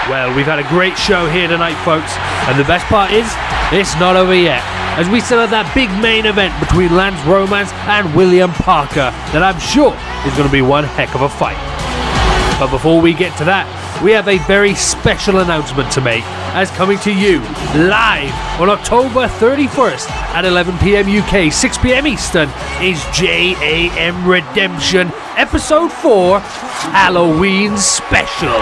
Well, we've had a great show here tonight, folks, and the best part is, it's not over yet, as we still have that big main event between Lance Romance and William Parker that I'm sure is going to be one heck of a fight. But before we get to that, we have a very special announcement to make, as coming to you live on October 31st at 11 PM UK, 6 PM Eastern is JAM Redemption Episode 4 Halloween Special.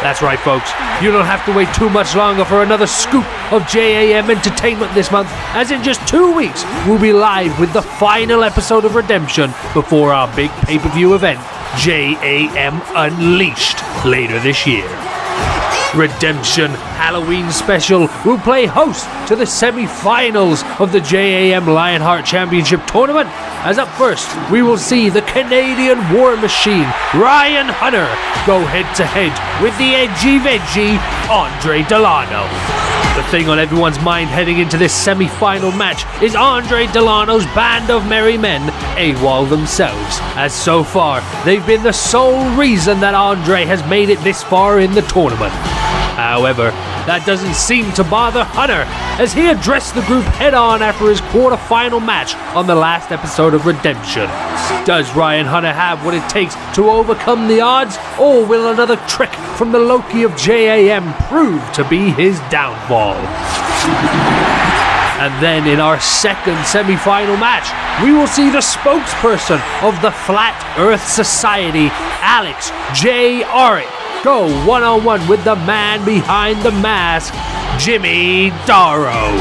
That's right, folks. You don't have to wait too much longer for another scoop of JAM entertainment this month, as in just 2 weeks, we'll be live with the final episode of Redemption before our big pay-per-view event, JAM Unleashed, later this year. Redemption Halloween Special will play host to the semi-finals of the JAM Lionheart Championship Tournament, as up first we will see the Canadian War Machine Ryan Hunter go head-to-head with the edgy veggie Andre Delano. The thing on everyone's mind heading into this semi-final match is Andre Delano's band of merry men, AWOL themselves, as so far they've been the sole reason that Andre has made it this far in the tournament. However, that doesn't seem to bother Hunter, as he addressed the group head-on after his quarter-final match on the last episode of Redemption. Does Ryan Hunter have what it takes to overcome the odds, or will another trick from the Loki of JAM prove to be his downfall? And then in our second semi-final match, we will see the spokesperson of the Flat Earth Society, Alex J. Arick, go one-on-one with the man behind the mask, Jimmy Darrow.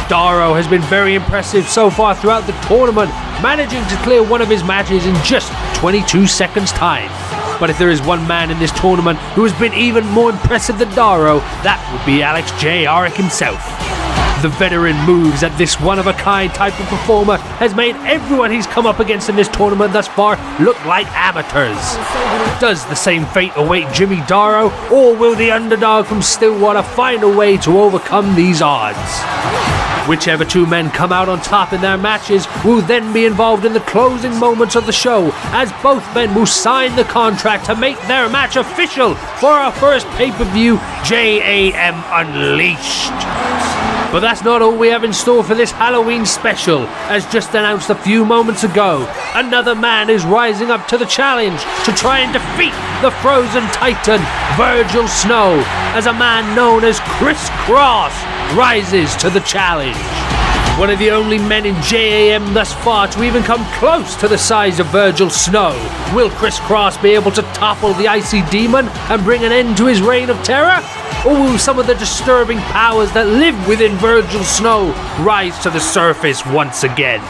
Darrow has been very impressive so far throughout the tournament, managing to clear one of his matches in just 22 seconds time. But if there is one man in this tournament who has been even more impressive than Darrow, that would be Alex J. Arick himself. The veteran moves at this one-of-a-kind type of performer has made everyone he's come up against in this tournament thus far look like amateurs. Does the same fate await Jimmy Darrow, or will the underdog from Stillwater find a way to overcome these odds? Whichever two men come out on top in their matches will then be involved in the closing moments of the show, as both men will sign the contract to make their match official for our first pay-per-view, JAM Unleashed. But that's not all we have in store for this Halloween special. As just announced a few moments ago, another man is rising up to the challenge to try and defeat the Frozen Titan, Virgil Snow, as a man known as Chris Cross rises to the challenge. One of the only men in JAM thus far to even come close to the size of Virgil Snow. Will Chris Cross be able to topple the Icy Demon and bring an end to his reign of terror? Or will some of the disturbing powers that live within Virgil Snow rise to the surface once again?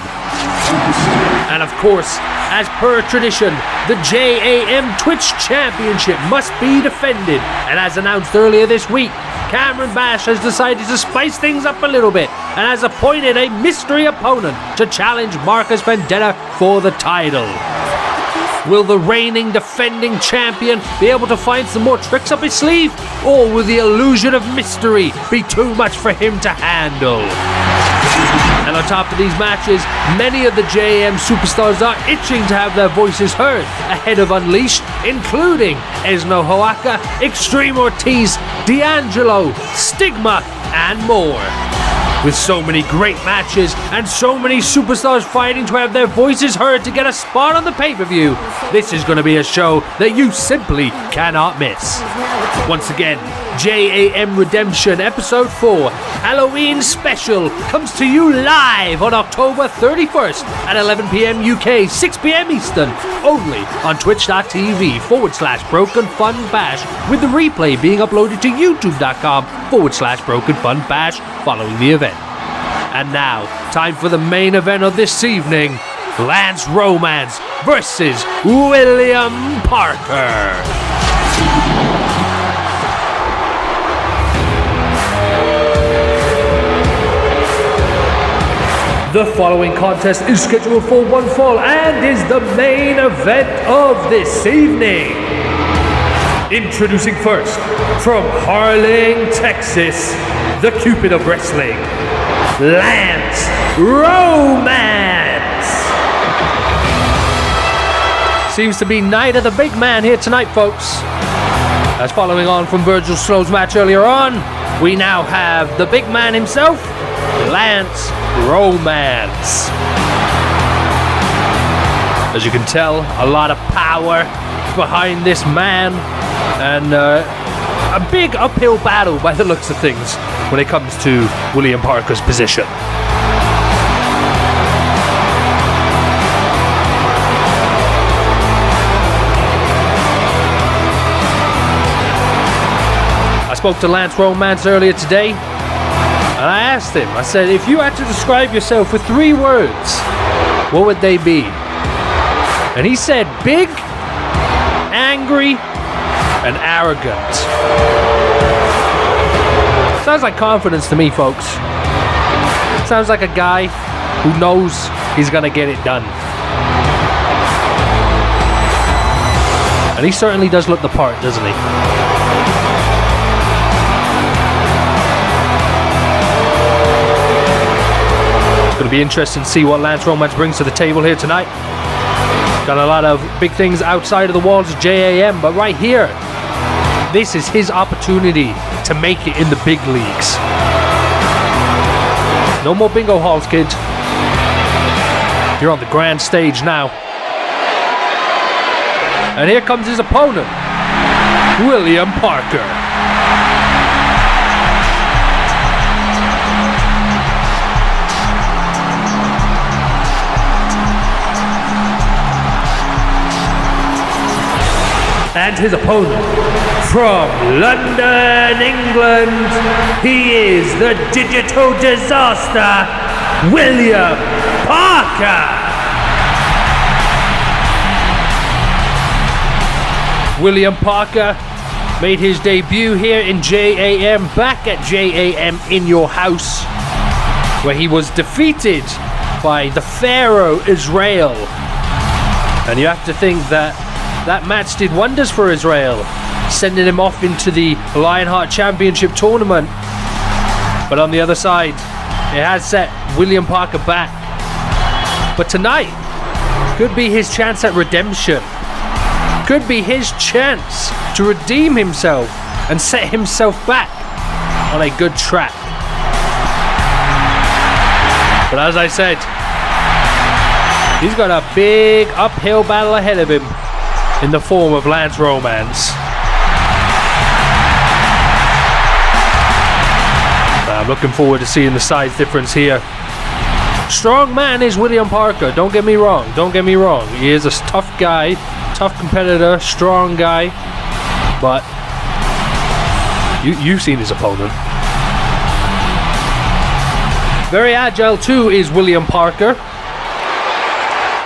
And of course, as per tradition, the JAM Twitch Championship must be defended, and as announced earlier this week, Cameron Bash has decided to spice things up a little bit and has appointed a mystery opponent to challenge Marcus Vendetta for the title. Will the reigning defending champion be able to find some more tricks up his sleeve, or will the illusion of mystery be too much for him to handle? And on top of these matches, many of the JAM superstars are itching to have their voices heard ahead of Unleashed, including Esno Hoaka, Extreme Ortiz, D'Angelo, Stigma, and more. With so many great matches and so many superstars fighting to have their voices heard to get a spot on the pay-per-view, this is going to be a show that you simply cannot miss. Once again, JAM Redemption Episode 4 Halloween Special comes to you live on October 31st at 11 p.m. UK, 6 p.m. Eastern, only on twitch.tv/Broken Fun Bash, with the replay being uploaded to youtube.com/Broken Fun Bash following the event. And now, time for the main event of this evening, Lance Romance versus William Parker. The following contest is scheduled for one fall and is the main event of this evening. Introducing first, from Harling, Texas, the Cupid of Wrestling, Lance Romance. Seems to be night of the big man here tonight, folks. As following on from Virgil Slow's match earlier on, we now have the big man himself, Lance Romance. As you can tell, a lot of power behind this man, and a big uphill battle by the looks of things when it comes to William Parker's position. I spoke to Lance Romance earlier today, and I asked him, I said, if you had to describe yourself with 3 words, what would they be? And he said big, angry, and arrogant. Sounds like confidence to me, folks. Sounds like a guy who knows he's gonna get it done. And he certainly does look the part, doesn't he? It's gonna be interesting to see what Lance Romance brings to the table here tonight. Got a lot of big things outside of the walls of JAM, but right here, this is his opportunity to make it in the big leagues. No more bingo halls, kids. You're on the grand stage now. And here comes his opponent, William Parker. And his opponent, from London, England, he is the digital disaster, William Parker. William Parker made his debut here in JAM, back at JAM in your house, where he was defeated by the Pharaoh Israel. And you have to think that match did wonders for Israel, sending him off into the Lionheart Championship tournament. But on the other side, it has set William Parker back. But tonight could be his chance at redemption. Could be his chance to redeem himself and set himself back on a good track. But as I said, he's got a big uphill battle ahead of him in the form of Lance Romance. I'm looking forward to seeing the size difference here. Strong man is William Parker, don't get me wrong, He is a tough guy, tough competitor, strong guy, but you've seen his opponent. Very agile too is William Parker.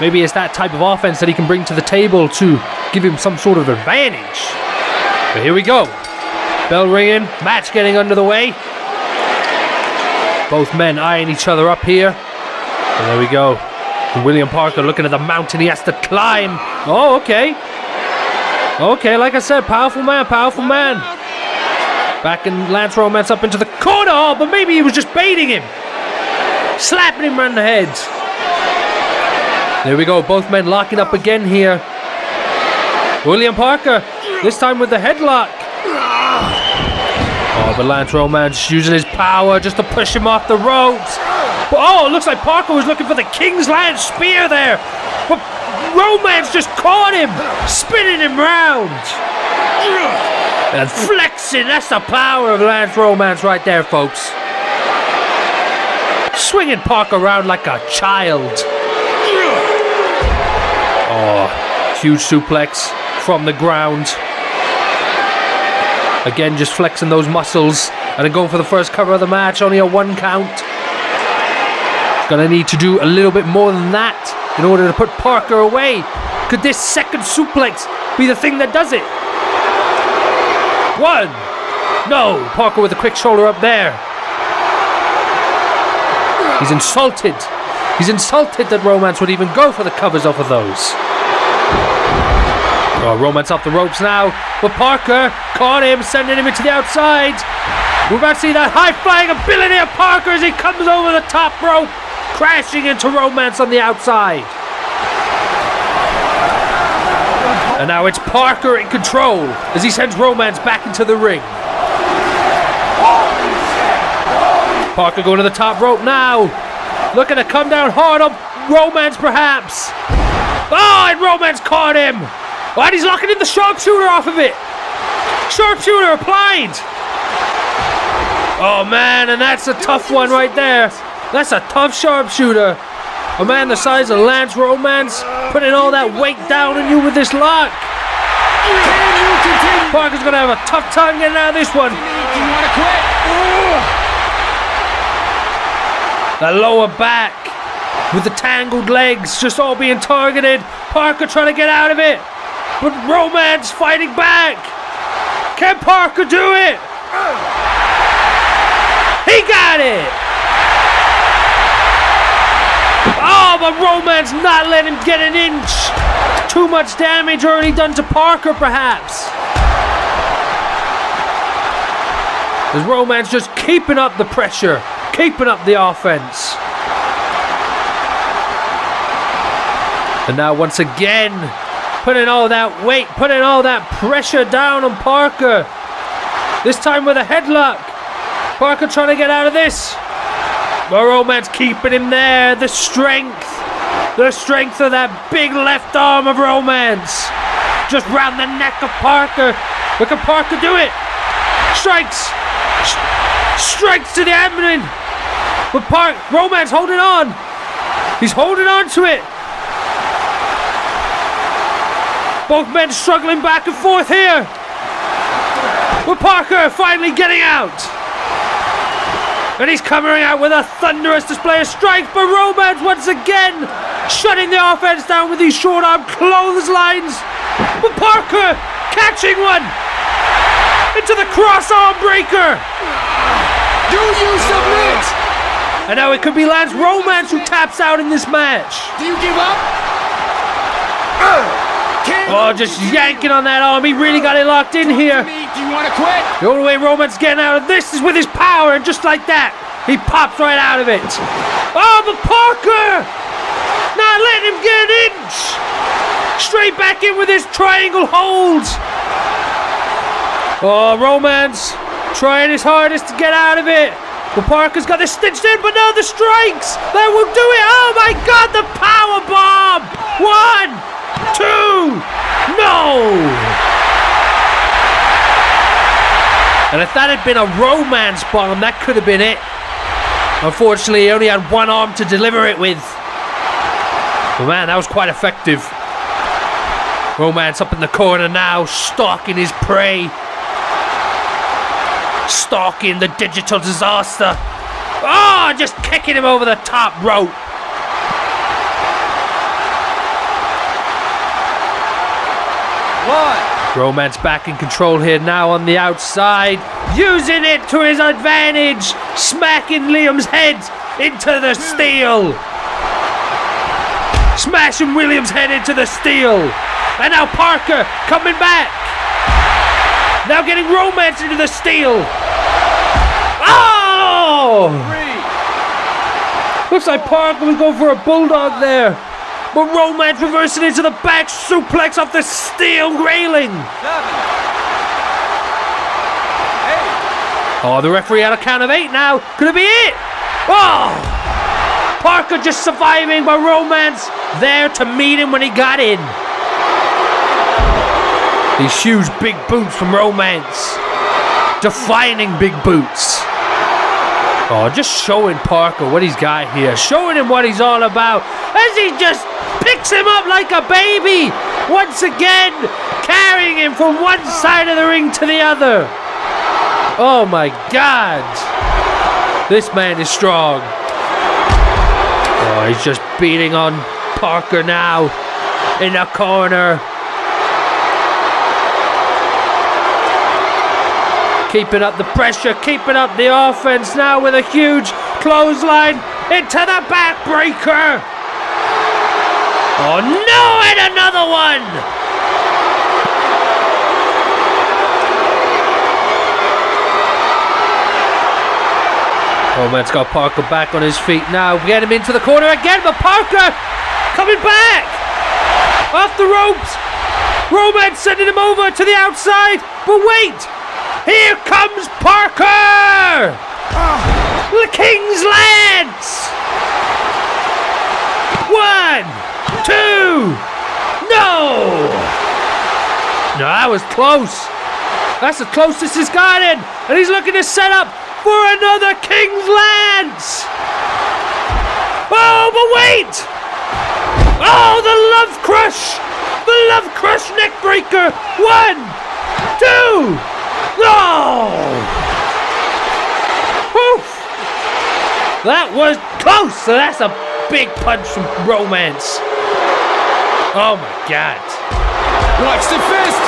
Maybe it's that type of offense that he can bring to the table to give him some sort of advantage. But here we go. Bell ringing, match getting under the way. Both men eyeing each other up here. And there we go. William Parker looking at the mountain he has to climb. Oh, okay. Okay, like I said, powerful man. Backing Lance Romance up into the corner. Oh, but maybe he was just baiting him. Slapping him around the head. There we go, both men locking up again here. William Parker, this time with the headlock. Oh, but Lance Romance using his power just to push him off the ropes. Oh, it looks like Parker was looking for the King's Lance spear there. But Romance just caught him, spinning him round. And flexing, that's the power of Lance Romance right there, folks. Swinging Parker around like a child. Oh, huge suplex from the ground. Again, just flexing those muscles. And then going for the first cover of the match, only a 1 count. Gonna need to do a little bit more than that in order to put Parker away. Could this second suplex be the thing that does it? 1. No, Parker with a quick shoulder up there. He's insulted. He's insulted that Romance would even go for the covers off of those. Oh, Romance off the ropes now. But Parker caught him, sending him into the outside. We're about to see that high-flying ability of Parker as he comes over the top rope, crashing into Romance on the outside. And now it's Parker in control as he sends Romance back into the ring. Parker going to the top rope now. Looking to come down hard on Romance perhaps. Oh, and Romance caught him. Oh, and he's locking in the sharpshooter off of it. Sharpshooter applied. Oh man, and that's a tough one right there. That's a tough sharpshooter. A man the size of Lance Romance putting all that weight down on you with this lock. Parker's gonna have a tough time getting out of this one. You wanna quit? The lower back with the tangled legs just all being targeted. Parker trying to get out of it, but Romance fighting back. Can Parker do it? He got it. Oh, but Romance not letting him get an inch. Too much damage already done to Parker, perhaps. As Romance just keeping up the pressure, keeping up the offense. And now once again, putting all that weight, putting all that pressure down on Parker. This time with a headlock. Parker trying to get out of this. But Romance keeping him there. The strength of that big left arm of Romance. Just round the neck of Parker. But can Parker do it? Strikes to the abdomen. But Romance holding on. He's holding on to it. Both men struggling back and forth here. But Parker finally getting out. And he's coming out with a thunderous display of strength. But Romance once again shutting the offense down with these short arm clotheslines. But Parker catching one into the cross arm breaker. Do you submit? And now it could be Lance Romance who taps out in this match. Do you give up? Oh, just yanking on that arm. He really got it locked in here. Do you want to quit? The only way Romance getting out of this is with his power, and just like that, he pops right out of it. Oh, but Parker not letting him get an inch. Straight back in with his triangle hold. Oh, Romance trying his hardest to get out of it. But Parker's got this stitched in, but no, the strikes. That will do it. Oh my God, the power bomb. 1, 2, no. And if that had been a Romance bomb, that could have been it. Unfortunately, he only had one arm to deliver it with. But man, that was quite effective. Romance up in the corner now, stalking his prey. Stalking the digital disaster. Oh, just kicking him over the top rope. Romance back in control here now on the outside, using it to his advantage, smacking Liam's head into the steel. Smashing Williams' head into the steel. And now Parker coming back. Now getting Romance into the steel. Oh! Looks like Parker was going for a bulldog there. But Romance reversing into the back suplex off the steel railing. 7. 8. Oh, the referee had a count of 8 now. Could it be it? Oh! Parker just surviving, but Romance there to meet him when he got in. These huge big boots from Romance. Defining big boots. Oh, just showing Parker what he's got here. Showing him what he's all about. As he just picks him up like a baby. Once again, carrying him from one side of the ring to the other. Oh my God. This man is strong. Oh, he's just beating on Parker now. In the corner. Keeping up the pressure, keeping up the offense now with a huge clothesline into the backbreaker. Oh no, and another one! Roman's got Parker back on his feet now. Get him into the corner again, but Parker coming back! Off the ropes! Roman sending him over to the outside, but wait! Here comes Parker! The King's Lance! 1, 2, no! No, that was close. That's the closest he's gotten. And he's looking to set up for another King's Lance! Oh, but wait! Oh, the Love Crush! The Love Crush neck breaker! 1, 2, no! Oof. That was close! So that's a big punch from Romance. Oh my God. Watch the fist!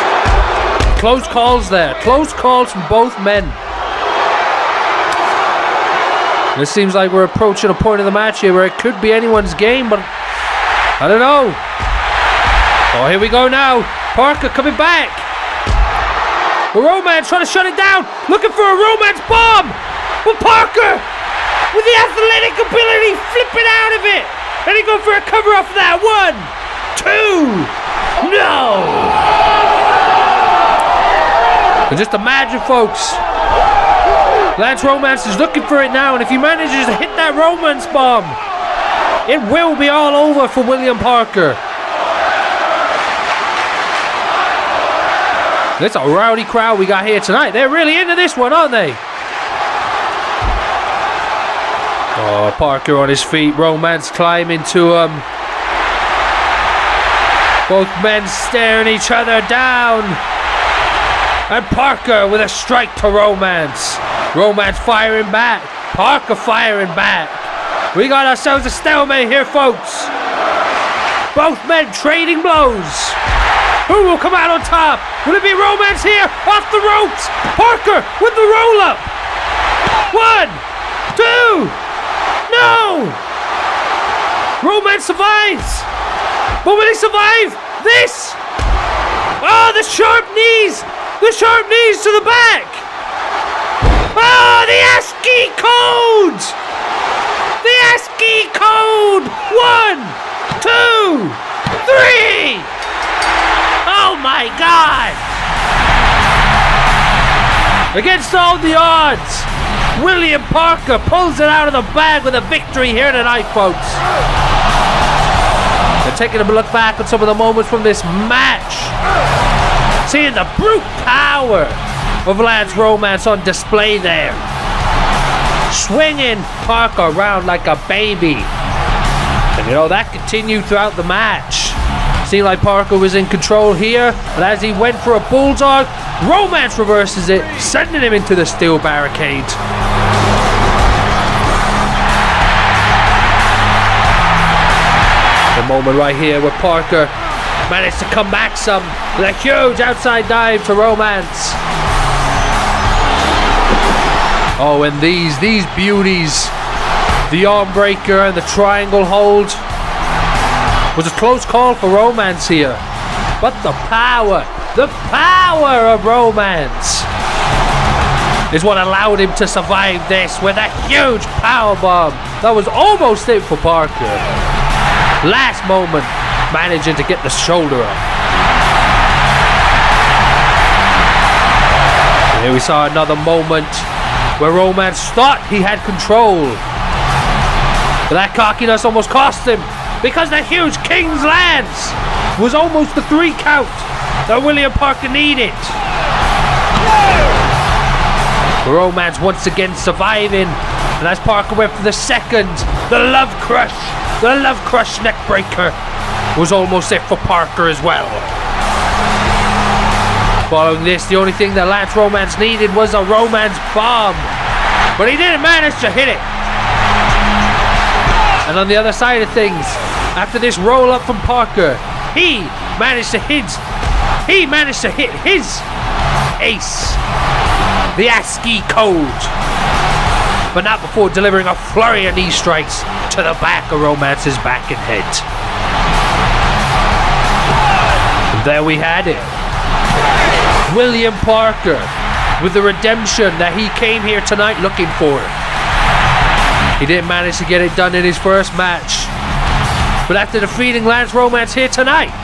Close calls there. Close calls from both men. It seems like we're approaching a point of the match here where it could be anyone's game, but I don't know. Oh, here we go now. Parker coming back. But Romance trying to shut it down, looking for a Romance bomb. But Parker, with the athletic ability, flipping out of it. And he go for a cover off of that. 1, 2, no. And just imagine, folks, Lance Romance is looking for it now, and if he manages to hit that Romance bomb, it will be all over for William Parker. It's a rowdy crowd we got here tonight. They're really into this one, aren't they? Oh, Parker on his feet. Romance climbing to him. Both men staring each other down. And Parker with a strike to Romance. Romance firing back. Parker firing back. We got ourselves a stalemate here, folks. Both men trading blows. Who will come out on top? Will it be Romance here? Off the ropes. Parker with the roll up. 1, 2. No. Romance survives. But will he survive this? Oh, the sharp knees. The sharp knees to the back. Oh, the ASCII code. The ASCII code. 1, 2, 3. Oh my God! Against all the odds, William Parker pulls it out of the bag with a victory here tonight, folks. They're taking a look back at some of the moments from this match. Seeing the brute power of Lance Romance on display there. Swinging Parker around like a baby. And you know, that continued throughout the match. Seemed like Parker was in control here, but as he went for a bulldog, Romance reverses it, sending him into the steel barricade. The moment right here where Parker managed to come back some with a huge outside dive to Romance. Oh, and these beauties, the arm breaker and the triangle hold. Was a close call for Romance here. But the power of Romance is what allowed him to survive this with a huge powerbomb. That was almost it for Parker. Last moment, managing to get the shoulder up. Here we saw another moment where Romance thought he had control. But that cockiness almost cost him, because the huge King's Lance was almost the 3 count that William Parker needed. Romance once again surviving, and as Parker went for the second, the Love Crush neck breaker was almost it for Parker as well. Following this, the only thing that Lance Romance needed was a Romance bomb, but he didn't manage to hit it. And on the other side of things, after this roll up from Parker, he managed to hit his ace, the ASCII code, but not before delivering a flurry of knee strikes to the back of Romance's back and head. And there we had it. William Parker with the redemption that he came here tonight looking for. He didn't manage to get it done in his first match, but after defeating Lance Romance here tonight,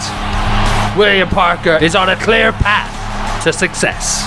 William Parker is on a clear path to success.